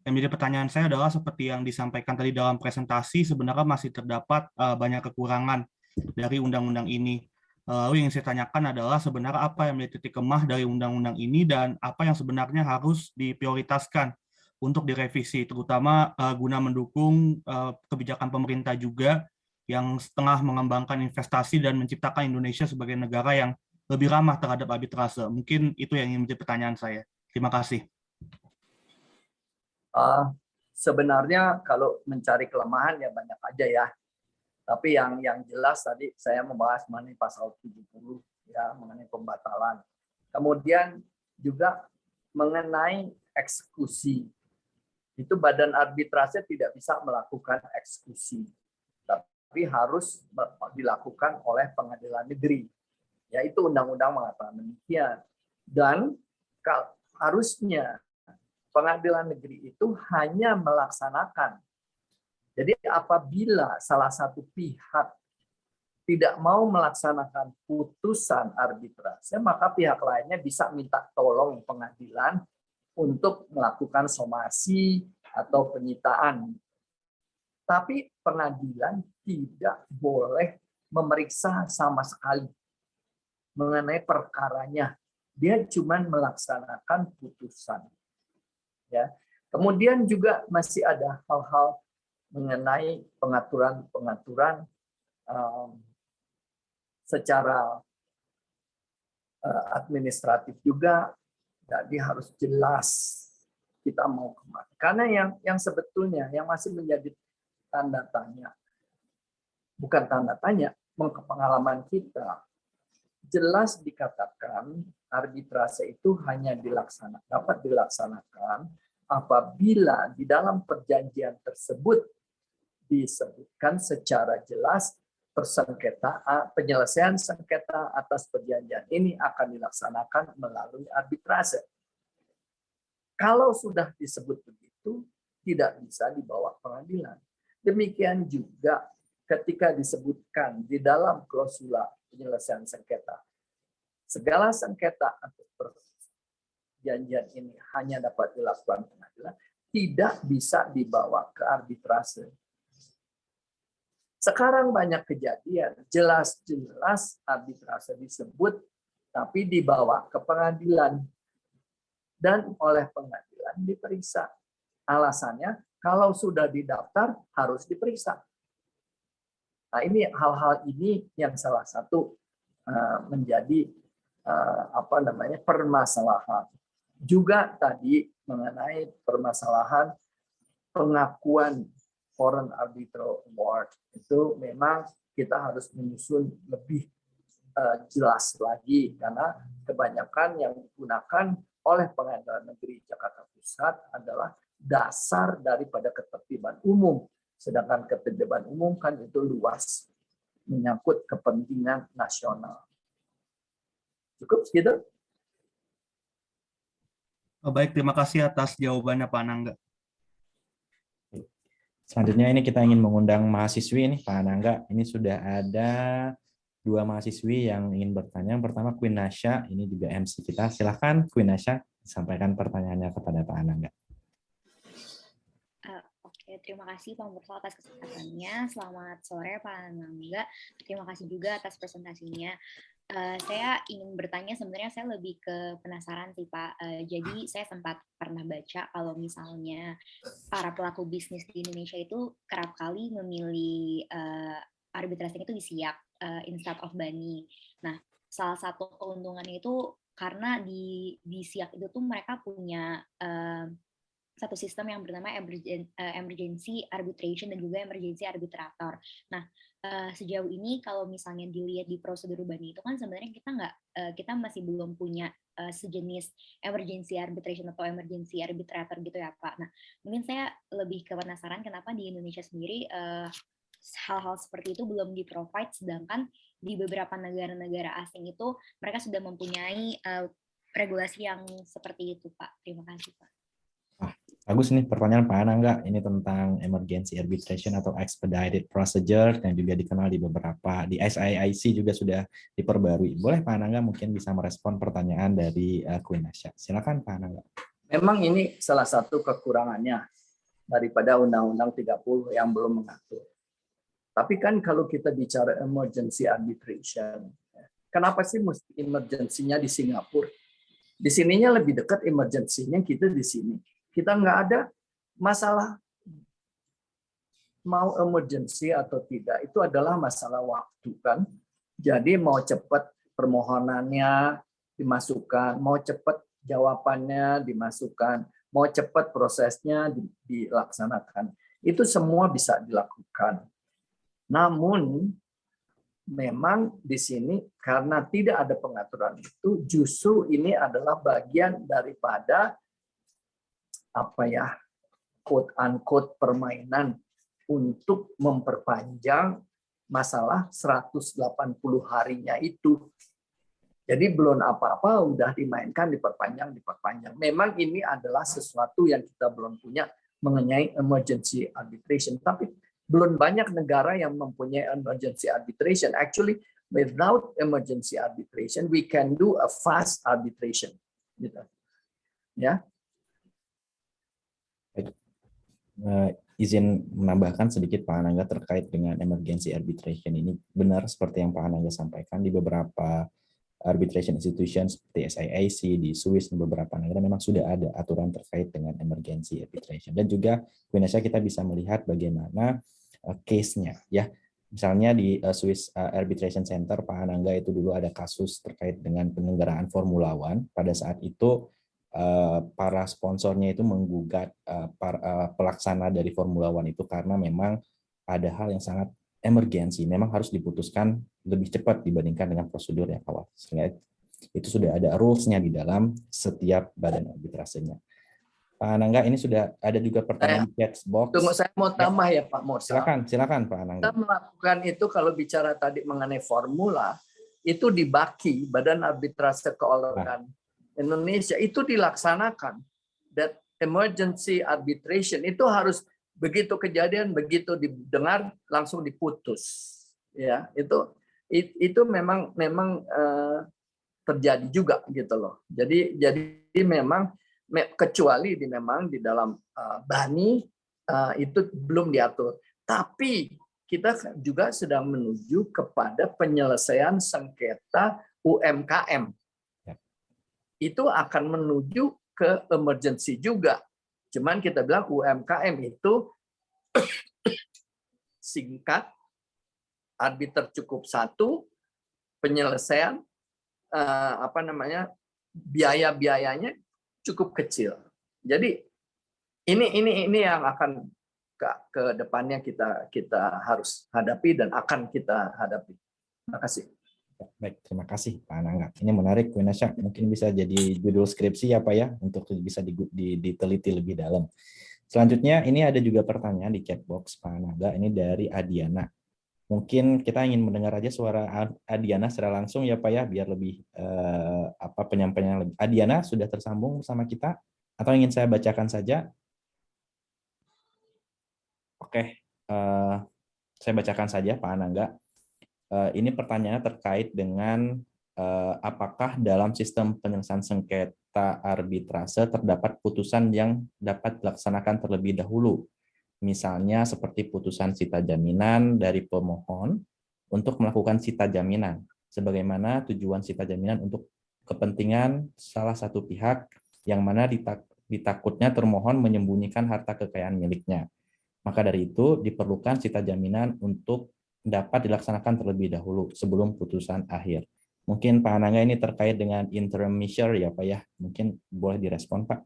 Yang menjadi pertanyaan saya adalah seperti yang disampaikan tadi dalam presentasi, sebenarnya masih terdapat banyak kekurangan dari undang-undang ini. Lalu yang saya tanyakan adalah sebenarnya apa yang menjadi titik lemah dari undang-undang ini dan apa yang sebenarnya harus diprioritaskan untuk direvisi, terutama guna mendukung kebijakan pemerintah juga yang setengah mengembangkan investasi dan menciptakan Indonesia sebagai negara yang lebih ramah terhadap arbitrase. Mungkin itu yang ingin menjadi pertanyaan saya. Terima kasih. Sebenarnya kalau mencari kelemahan ya banyak aja ya. Tapi yang jelas tadi saya membahas mengenai pasal 70 ya, mengenai pembatalan. Kemudian juga mengenai eksekusi. Itu badan arbitrase tidak bisa melakukan eksekusi. Tapi harus dilakukan oleh pengadilan negeri. Ya, itu undang-undang mengatakan demikian. Dan harusnya pengadilan negeri itu hanya melaksanakan. Jadi apabila salah satu pihak tidak mau melaksanakan putusan arbitrase, maka pihak lainnya bisa minta tolong pengadilan untuk melakukan somasi atau penyitaan. Tapi pengadilan tidak boleh memeriksa sama sekali mengenai perkaranya. Dia cuma melaksanakan putusan. Ya. Kemudian juga masih ada hal-hal mengenai pengaturan secara administratif juga. Jadi harus jelas kita mau kemana. Karena yang sebetulnya yang masih menjadi tanda tanya, bukan tanda tanya, pengalaman kita, jelas dikatakan arbitrase itu hanya dapat dilaksanakan apabila di dalam perjanjian tersebut disebutkan secara jelas penyelesaian sengketa atas perjanjian ini akan dilaksanakan melalui arbitrase. Kalau sudah disebut begitu, tidak bisa dibawa pengadilan. Demikian juga ketika disebutkan di dalam klausula penyelesaian sengketa, segala sengketa atas perjanjian ini hanya dapat dilakukan pengadilan, tidak bisa dibawa ke arbitrase. Sekarang banyak kejadian, jelas-jelas arbitrase disebut, tapi dibawa ke pengadilan. Dan oleh pengadilan diperiksa. Alasannya, kalau sudah didaftar, harus diperiksa. Nah, ini hal-hal ini yang salah satu menjadi permasalahan. Juga tadi mengenai permasalahan pengakuan Foreign Arbitral Award, itu memang kita harus menyusun lebih jelas lagi, karena kebanyakan yang digunakan oleh Pengadilan Negeri Jakarta Pusat adalah dasar daripada ketertiban umum, sedangkan ketertiban umum kan itu luas, menyangkut kepentingan nasional. Cukup segitu? Baik, terima kasih atas jawabannya Pak Anangga. Selanjutnya ini kita ingin mengundang mahasiswi nih Pak Anangga. Ini sudah ada 2 mahasiswi yang ingin bertanya. Yang pertama Queen Nasha, ini juga MC kita. Silakan Queen Nasha sampaikan pertanyaannya kepada Pak Anangga. Oke, terima kasih Pak Mursal atas kesempatannya. Selamat sore Pak Anangga. Terima kasih juga atas presentasinya. Saya ingin bertanya, sebenarnya saya lebih ke penasaran sih Pak. Jadi saya sempat pernah baca kalau misalnya para pelaku bisnis di Indonesia itu kerap kali memilih arbitrase itu di SIAK instead of BANI. Nah, salah satu keuntungannya itu karena di SIAK itu tuh mereka punya satu sistem yang bernama emergency arbitration dan juga emergency arbitrator. Nah, sejauh ini kalau misalnya dilihat di prosedur BANI itu kan sebenarnya kita masih belum punya sejenis emergency arbitration atau emergency arbitrator gitu ya Pak. Nah, mungkin saya lebih ke penasaran kenapa di Indonesia sendiri hal-hal seperti itu belum di-provide, sedangkan di beberapa negara-negara asing itu mereka sudah mempunyai regulasi yang seperti itu Pak. Terima kasih Pak. Bagus nih pertanyaan Pak Anangga, ini tentang emergency arbitration atau expedited procedure yang juga dikenal di beberapa, di SIIC juga sudah diperbarui. Boleh Pak Anangga mungkin bisa merespon pertanyaan dari Queen Nasha. Silakan Pak Anangga. Memang ini salah satu kekurangannya daripada Undang-Undang 30 yang belum mengatur. Tapi kan kalau kita bicara emergency arbitration, kenapa sih mesti emergency-nya di Singapura? Di sininya lebih dekat emergency-nya kita di sini. Kita nggak ada masalah mau emergency atau tidak, itu adalah masalah waktu kan. Jadi mau cepat permohonannya dimasukkan, mau cepat jawabannya dimasukkan, mau cepat prosesnya dilaksanakan. Itu semua bisa dilakukan. Namun memang di sini karena tidak ada pengaturan itu, justru ini adalah bagian daripada quote unquote permainan untuk memperpanjang masalah 180 harinya itu. Jadi belum apa-apa udah dimainkan, diperpanjang. Memang ini adalah sesuatu yang kita belum punya mengenai emergency arbitration, tapi belum banyak negara yang mempunyai emergency arbitration. Actually, without emergency arbitration, we can do a fast arbitration. Gitu. Ya. Izin menambahkan sedikit Pak Anangga terkait dengan emergency arbitration ini. Benar seperti yang Pak Anangga sampaikan, di beberapa arbitration institution seperti SIIC, di Swiss, dan beberapa negara memang sudah ada aturan terkait dengan emergency arbitration. Dan juga di Indonesia kita bisa melihat bagaimana case-nya. Ya, misalnya di Swiss Arbitration Center, Pak Anangga itu dulu ada kasus terkait dengan penyelenggaraan Formula One. Pada saat itu para sponsornya itu menggugat pelaksana dari Formula One itu karena memang ada hal yang sangat emergensi memang harus diputuskan lebih cepat dibandingkan dengan prosedur yang awal. Sehingga itu sudah ada rules-nya di dalam setiap badan arbitrasenya. Pak Anangga, ini sudah ada juga pertanyaan di chat box. Tunggu, saya mau tambah ya Pak Mursal. Silakan Pak Anangga. Kita melakukan itu kalau bicara tadi mengenai formula, itu di BAKI, Badan Arbitrase Keuangan Indonesia, itu dilaksanakan. That emergency arbitration itu harus begitu kejadian, begitu didengar langsung diputus. Ya, itu memang terjadi juga gitu loh. Jadi memang kecuali memang di dalam BANI itu belum diatur. Tapi kita juga sedang menuju kepada penyelesaian sengketa UMKM. Itu akan menuju ke emergency juga. Cuman kita bilang UMKM itu singkat, arbiter cukup satu, penyelesaian biaya-biayanya cukup kecil. Jadi ini yang akan ke depannya kita harus hadapi dan akan kita hadapi. Terima kasih. Baik, terima kasih Pak Anangga. Ini menarik, Bu Nasya. Mungkin bisa jadi judul skripsi ya Pak ya, untuk bisa diteliti lebih dalam. Selanjutnya, ini ada juga pertanyaan di chat box Pak Anangga. Ini dari Adiana. Mungkin kita ingin mendengar aja suara Adiana secara langsung ya Pak ya, biar lebih penyampaiannya lebih. Adiana sudah tersambung sama kita atau ingin saya bacakan saja? Oke, saya bacakan saja Pak Anangga. Ini pertanyaannya terkait dengan apakah dalam sistem penyelesaian sengketa arbitrase terdapat putusan yang dapat dilaksanakan terlebih dahulu. Misalnya seperti putusan sita jaminan dari pemohon untuk melakukan sita jaminan. Sebagaimana tujuan sita jaminan untuk kepentingan salah satu pihak yang mana ditakutnya termohon menyembunyikan harta kekayaan miliknya. Maka dari itu diperlukan sita jaminan untuk dapat dilaksanakan terlebih dahulu sebelum putusan akhir. Mungkin Pak Anangga ini terkait dengan interim measure ya Pak ya. Mungkin boleh direspon Pak.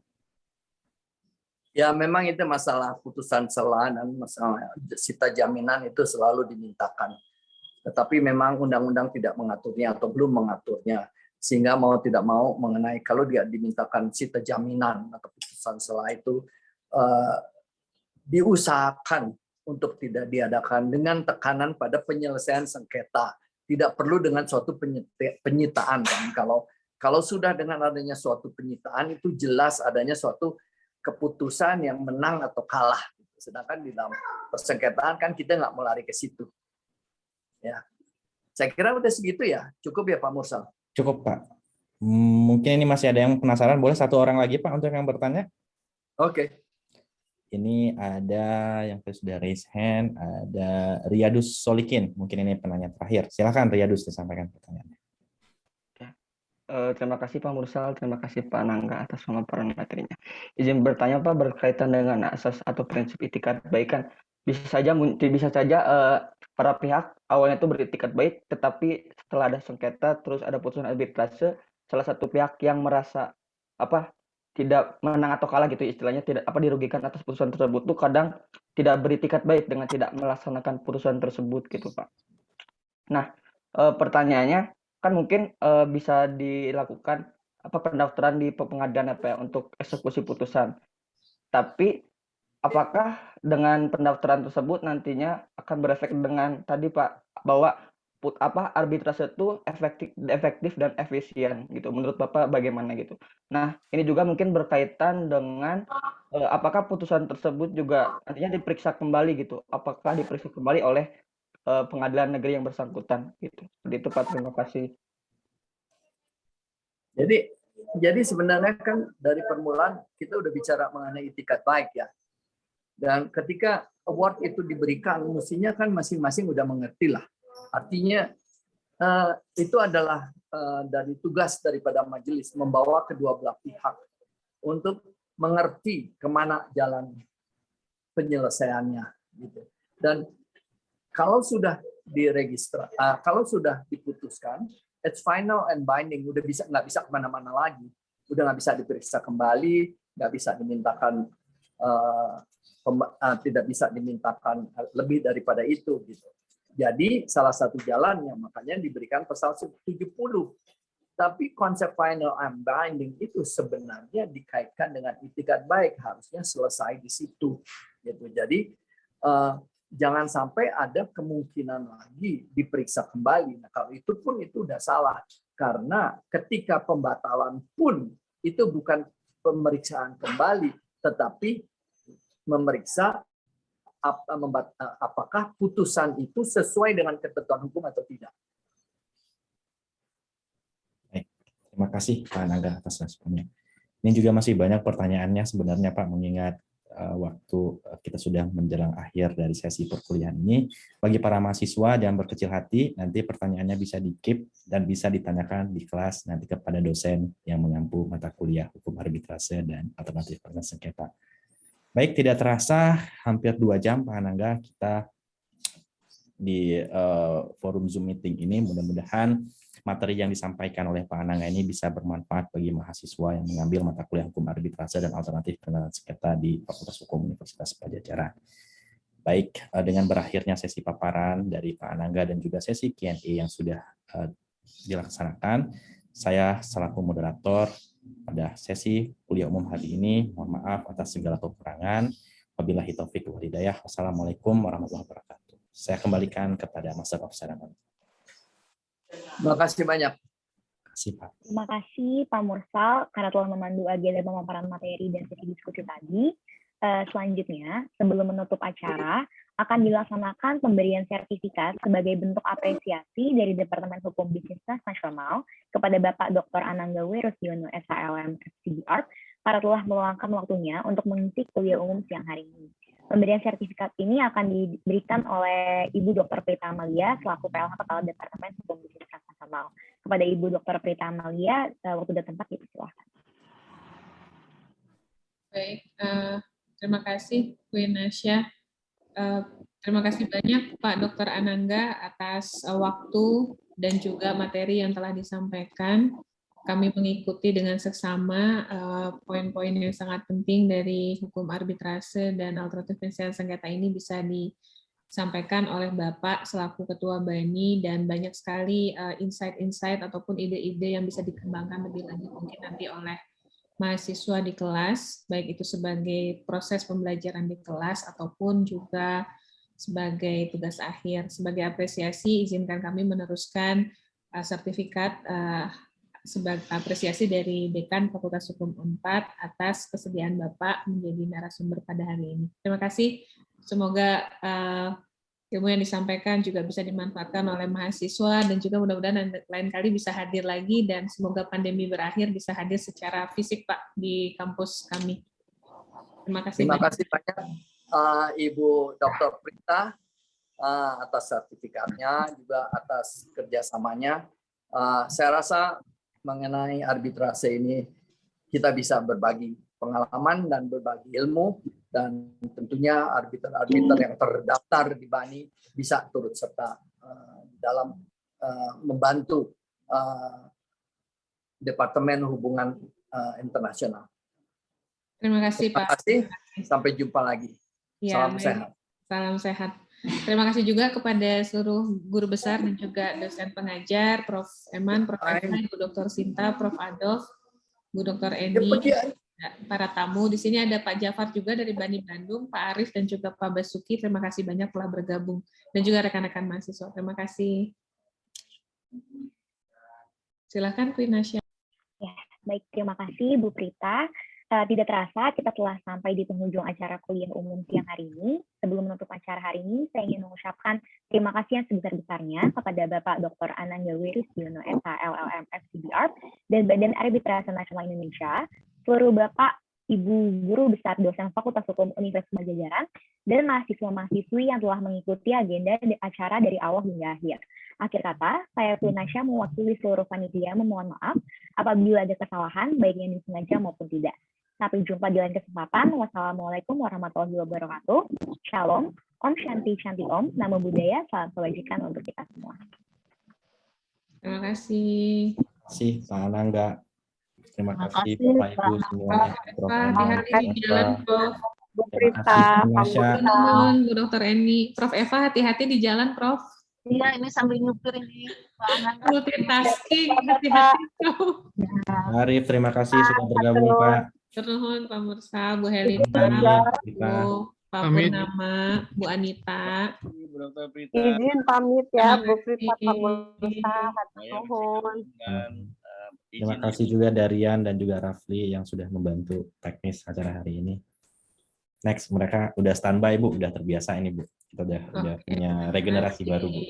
Ya memang itu masalah putusan sela dan masalah sita jaminan itu selalu dimintakan. Tetapi memang undang-undang tidak mengaturnya atau belum mengaturnya. Sehingga mau tidak mau mengenai kalau dia dimintakan sita jaminan atau putusan sela itu diusahakan untuk tidak diadakan dengan tekanan pada penyelesaian sengketa. Tidak perlu dengan suatu penyitaan. Kan? Kalau sudah dengan adanya suatu penyitaan, itu jelas adanya suatu keputusan yang menang atau kalah. Sedangkan di dalam persengketaan kan kita nggak mau lari ke situ. Ya, saya kira udah segitu ya. Cukup ya Pak Mursal? Cukup Pak. Mungkin ini masih ada yang penasaran. Boleh satu orang lagi Pak untuk yang bertanya? Oke. Ini ada yang sudah raise hand, ada Riyadus Solikin. Mungkin ini penanya terakhir. Silakan Riyadus disampaikan pertanyaannya. Terima kasih Pak Mursal, terima kasih Pak Anangga atas pemaparan materinya. Izin bertanya Pak berkaitan dengan asas atau prinsip itikat baik kan bisa saja para pihak awalnya itu beritikat baik, tetapi setelah ada sengketa terus ada putusan arbitrase, salah satu pihak yang merasa tidak menang atau kalah gitu istilahnya, tidak dirugikan atas putusan tersebut tuh kadang tidak beritikat baik dengan tidak melaksanakan putusan tersebut gitu Pak. Nah pertanyaannya kan mungkin bisa dilakukan pendaftaran di pengadilan untuk eksekusi putusan. Tapi apakah dengan pendaftaran tersebut nantinya akan berefek dengan tadi Pak bahwa arbitrase itu efektif dan efisien gitu. Menurut Bapak bagaimana gitu? Nah, ini juga mungkin berkaitan dengan apakah putusan tersebut juga nantinya diperiksa kembali gitu. Apakah diperiksa kembali oleh pengadilan negeri yang bersangkutan gitu. Seperti itu Pak, terima kasih. Jadi sebenarnya kan dari permulaan kita udah bicara mengenai itikat baik ya. Dan ketika award itu diberikan, mestinya kan masing-masing udah mengerti lah. Artinya itu adalah dari tugas daripada majelis membawa kedua belah pihak untuk mengerti kemana jalan penyelesaiannya. Gitu. Dan kalau sudah diregister, kalau sudah diputuskan, it's final and binding, nggak bisa kemana-mana lagi, udah nggak bisa diperiksa kembali, nggak bisa dimintakan, tidak bisa dimintakan lebih daripada itu, gitu. Jadi salah satu jalannya makanya diberikan pasal 70. Tapi konsep final and binding itu sebenarnya dikaitkan dengan itikat baik, harusnya selesai di situ. Gitu. Jadi jangan sampai ada kemungkinan lagi diperiksa kembali. Nah, kalau itu pun itu udah salah. Karena ketika pembatalan pun itu bukan pemeriksaan kembali, tetapi memeriksa apakah putusan itu sesuai dengan ketentuan hukum atau tidak. Baik, terima kasih Pak Anangga atas responnya. Ini juga masih banyak pertanyaannya sebenarnya Pak, mengingat waktu kita sudah menjelang akhir dari sesi perkuliahan ini. Bagi para mahasiswa jangan berkecil hati, nanti pertanyaannya bisa di-keep dan bisa ditanyakan di kelas nanti kepada dosen yang mengampu mata kuliah hukum arbitrase dan alternatif peradilan sengketa. Baik, tidak terasa hampir 2 jam Pak Anangga kita di forum Zoom meeting ini. Mudah-mudahan materi yang disampaikan oleh Pak Anangga ini bisa bermanfaat bagi mahasiswa yang mengambil mata kuliah hukum arbitrase dan alternatif peradilan sengketa di Fakultas Hukum Universitas Padjadjaran. Baik, dengan berakhirnya sesi paparan dari Pak Anangga dan juga sesi Q&A yang sudah dilaksanakan, saya selaku moderator pada sesi kuliah umum hari ini, mohon maaf atas segala kekurangan. Wabillahi taufiq wal hidayah. Wassalamualaikum warahmatullahi wabarakatuh. Saya kembalikan kepada Master of Ceremony. Terima kasih banyak. Terima kasih Pak Mursal karena telah memandu agenda pemaparan materi dan sesi diskusi tadi. Selanjutnya, sebelum menutup acara, akan dilaksanakan pemberian sertifikat sebagai bentuk apresiasi dari Departemen Hukum Bisnis Nasional kepada Bapak Dr. Anangga W. Rusdiono, SHLM, FCBR, karena telah meluangkan waktunya untuk mengisi kuliah umum siang hari ini. Pemberian sertifikat ini akan diberikan oleh Ibu Dr. Prita Amalia selaku PLH Kepala Departemen Hukum Bisnis Nasional. Kepada Ibu Dr. Prita Amalia, waktu dan tempat dipersilakan. Baik, terima kasih Bu Nasya. Terima kasih banyak Pak Dr. Anangga atas waktu dan juga materi yang telah disampaikan. Kami mengikuti dengan seksama poin-poin yang sangat penting dari hukum arbitrase dan alternatif penyelesaian sengketa ini bisa disampaikan oleh Bapak selaku Ketua BANI, dan banyak sekali insight-insight ataupun ide-ide yang bisa dikembangkan lebih lanjut mungkin nanti oleh mahasiswa di kelas, baik itu sebagai proses pembelajaran di kelas ataupun juga sebagai tugas akhir. Sebagai apresiasi, izinkan kami meneruskan sertifikat sebagai apresiasi dari Dekan Fakultas Hukum Unpad atas kesediaan Bapak menjadi narasumber pada hari ini. Terima kasih. Semoga ilmu yang disampaikan juga bisa dimanfaatkan oleh mahasiswa dan juga mudah-mudahan lain kali bisa hadir lagi dan semoga pandemi berakhir bisa hadir secara fisik Pak di kampus kami. Terima kasih. Terima kasih banyak Ibu Dr. Prita atas sertifikatnya juga atas kerjasamanya. Saya rasa mengenai arbitrase ini kita bisa berbagi pengalaman dan berbagi ilmu, dan tentunya arbiter-arbiter yang terdaftar di BANI bisa turut serta dalam membantu Departemen Hubungan Internasional. Terima kasih Pak. Terima kasih. Sampai jumpa lagi. Ya, salam sehat. Salam sehat. Terima kasih juga kepada seluruh guru besar dan juga dosen pengajar, Prof. Eman, Prof. Eva, Ibu Dr. Sinta, Prof. Adolf, Bu Dr. Eni, para tamu. Di sini ada Pak Jafar juga dari BANI Bandung, Pak Arif dan juga Pak Basuki. Terima kasih banyak telah bergabung. Dan juga rekan-rekan mahasiswa. Terima kasih. Silakan Queen Nasya. Ya, baik, terima kasih Bu Prita. Tidak terasa kita telah sampai di penghujung acara kuliah umum siang hari ini. Sebelum menutup acara hari ini, saya ingin mengucapkan terima kasih yang sebesar-besarnya kepada Bapak Dr. Anangga W. Rusdiono, SHLM, FCBR, dan Badan Arbitrase Nasional Indonesia, seluruh Bapak, Ibu Guru Besar Dosen Fakultas Hukum Universitas Padjadjaran, dan mahasiswa-mahasiswi yang telah mengikuti agenda acara dari awal hingga akhir. Akhir kata, saya Queen Nasya mewakili seluruh panitia memohon maaf apabila ada kesalahan, baik yang disengaja maupun tidak. Sampai jumpa di lain kesempatan. Wassalamualaikum warahmatullahi wabarakatuh. Shalom, Om Shanti Shanti Om, Namo Buddhaya, salam kebajikan untuk kita semua. Terima kasih. Terima kasih Pak Anangga. Terima kasih Bapak Ibu semuanya. Hati-hati di jalan, Prof. Bu Prita, Bu Dr. Eni, Prof. Eva, hati-hati di jalan, Prof. Iya, ini sambil nyupir ini, Pak Ananda. Multitasking, hati-hati kau. Arif, terima kasih sudah bergabung, Pak. Ternuhun Pak Mursal, Bu Helita, Bu Pak Purnama, Bu Anita. Izin pamit ya, Bu Prita, Pak Mursal, hatur nuhun. Terima kasih juga Darian dan juga Rafli yang sudah membantu teknis acara hari ini. Next, mereka udah standby, Bu, udah terbiasa ini, Bu. Kita udah punya regenerasi baru, Bu.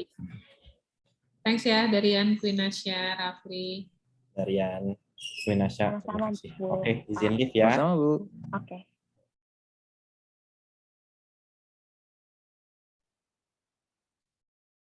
Thanks ya Darian, Quinasya, Rafli. Darian, Quinasya, terima kasih. Bu. Oke, izin live ya. Sama-sama, Bu. Oke.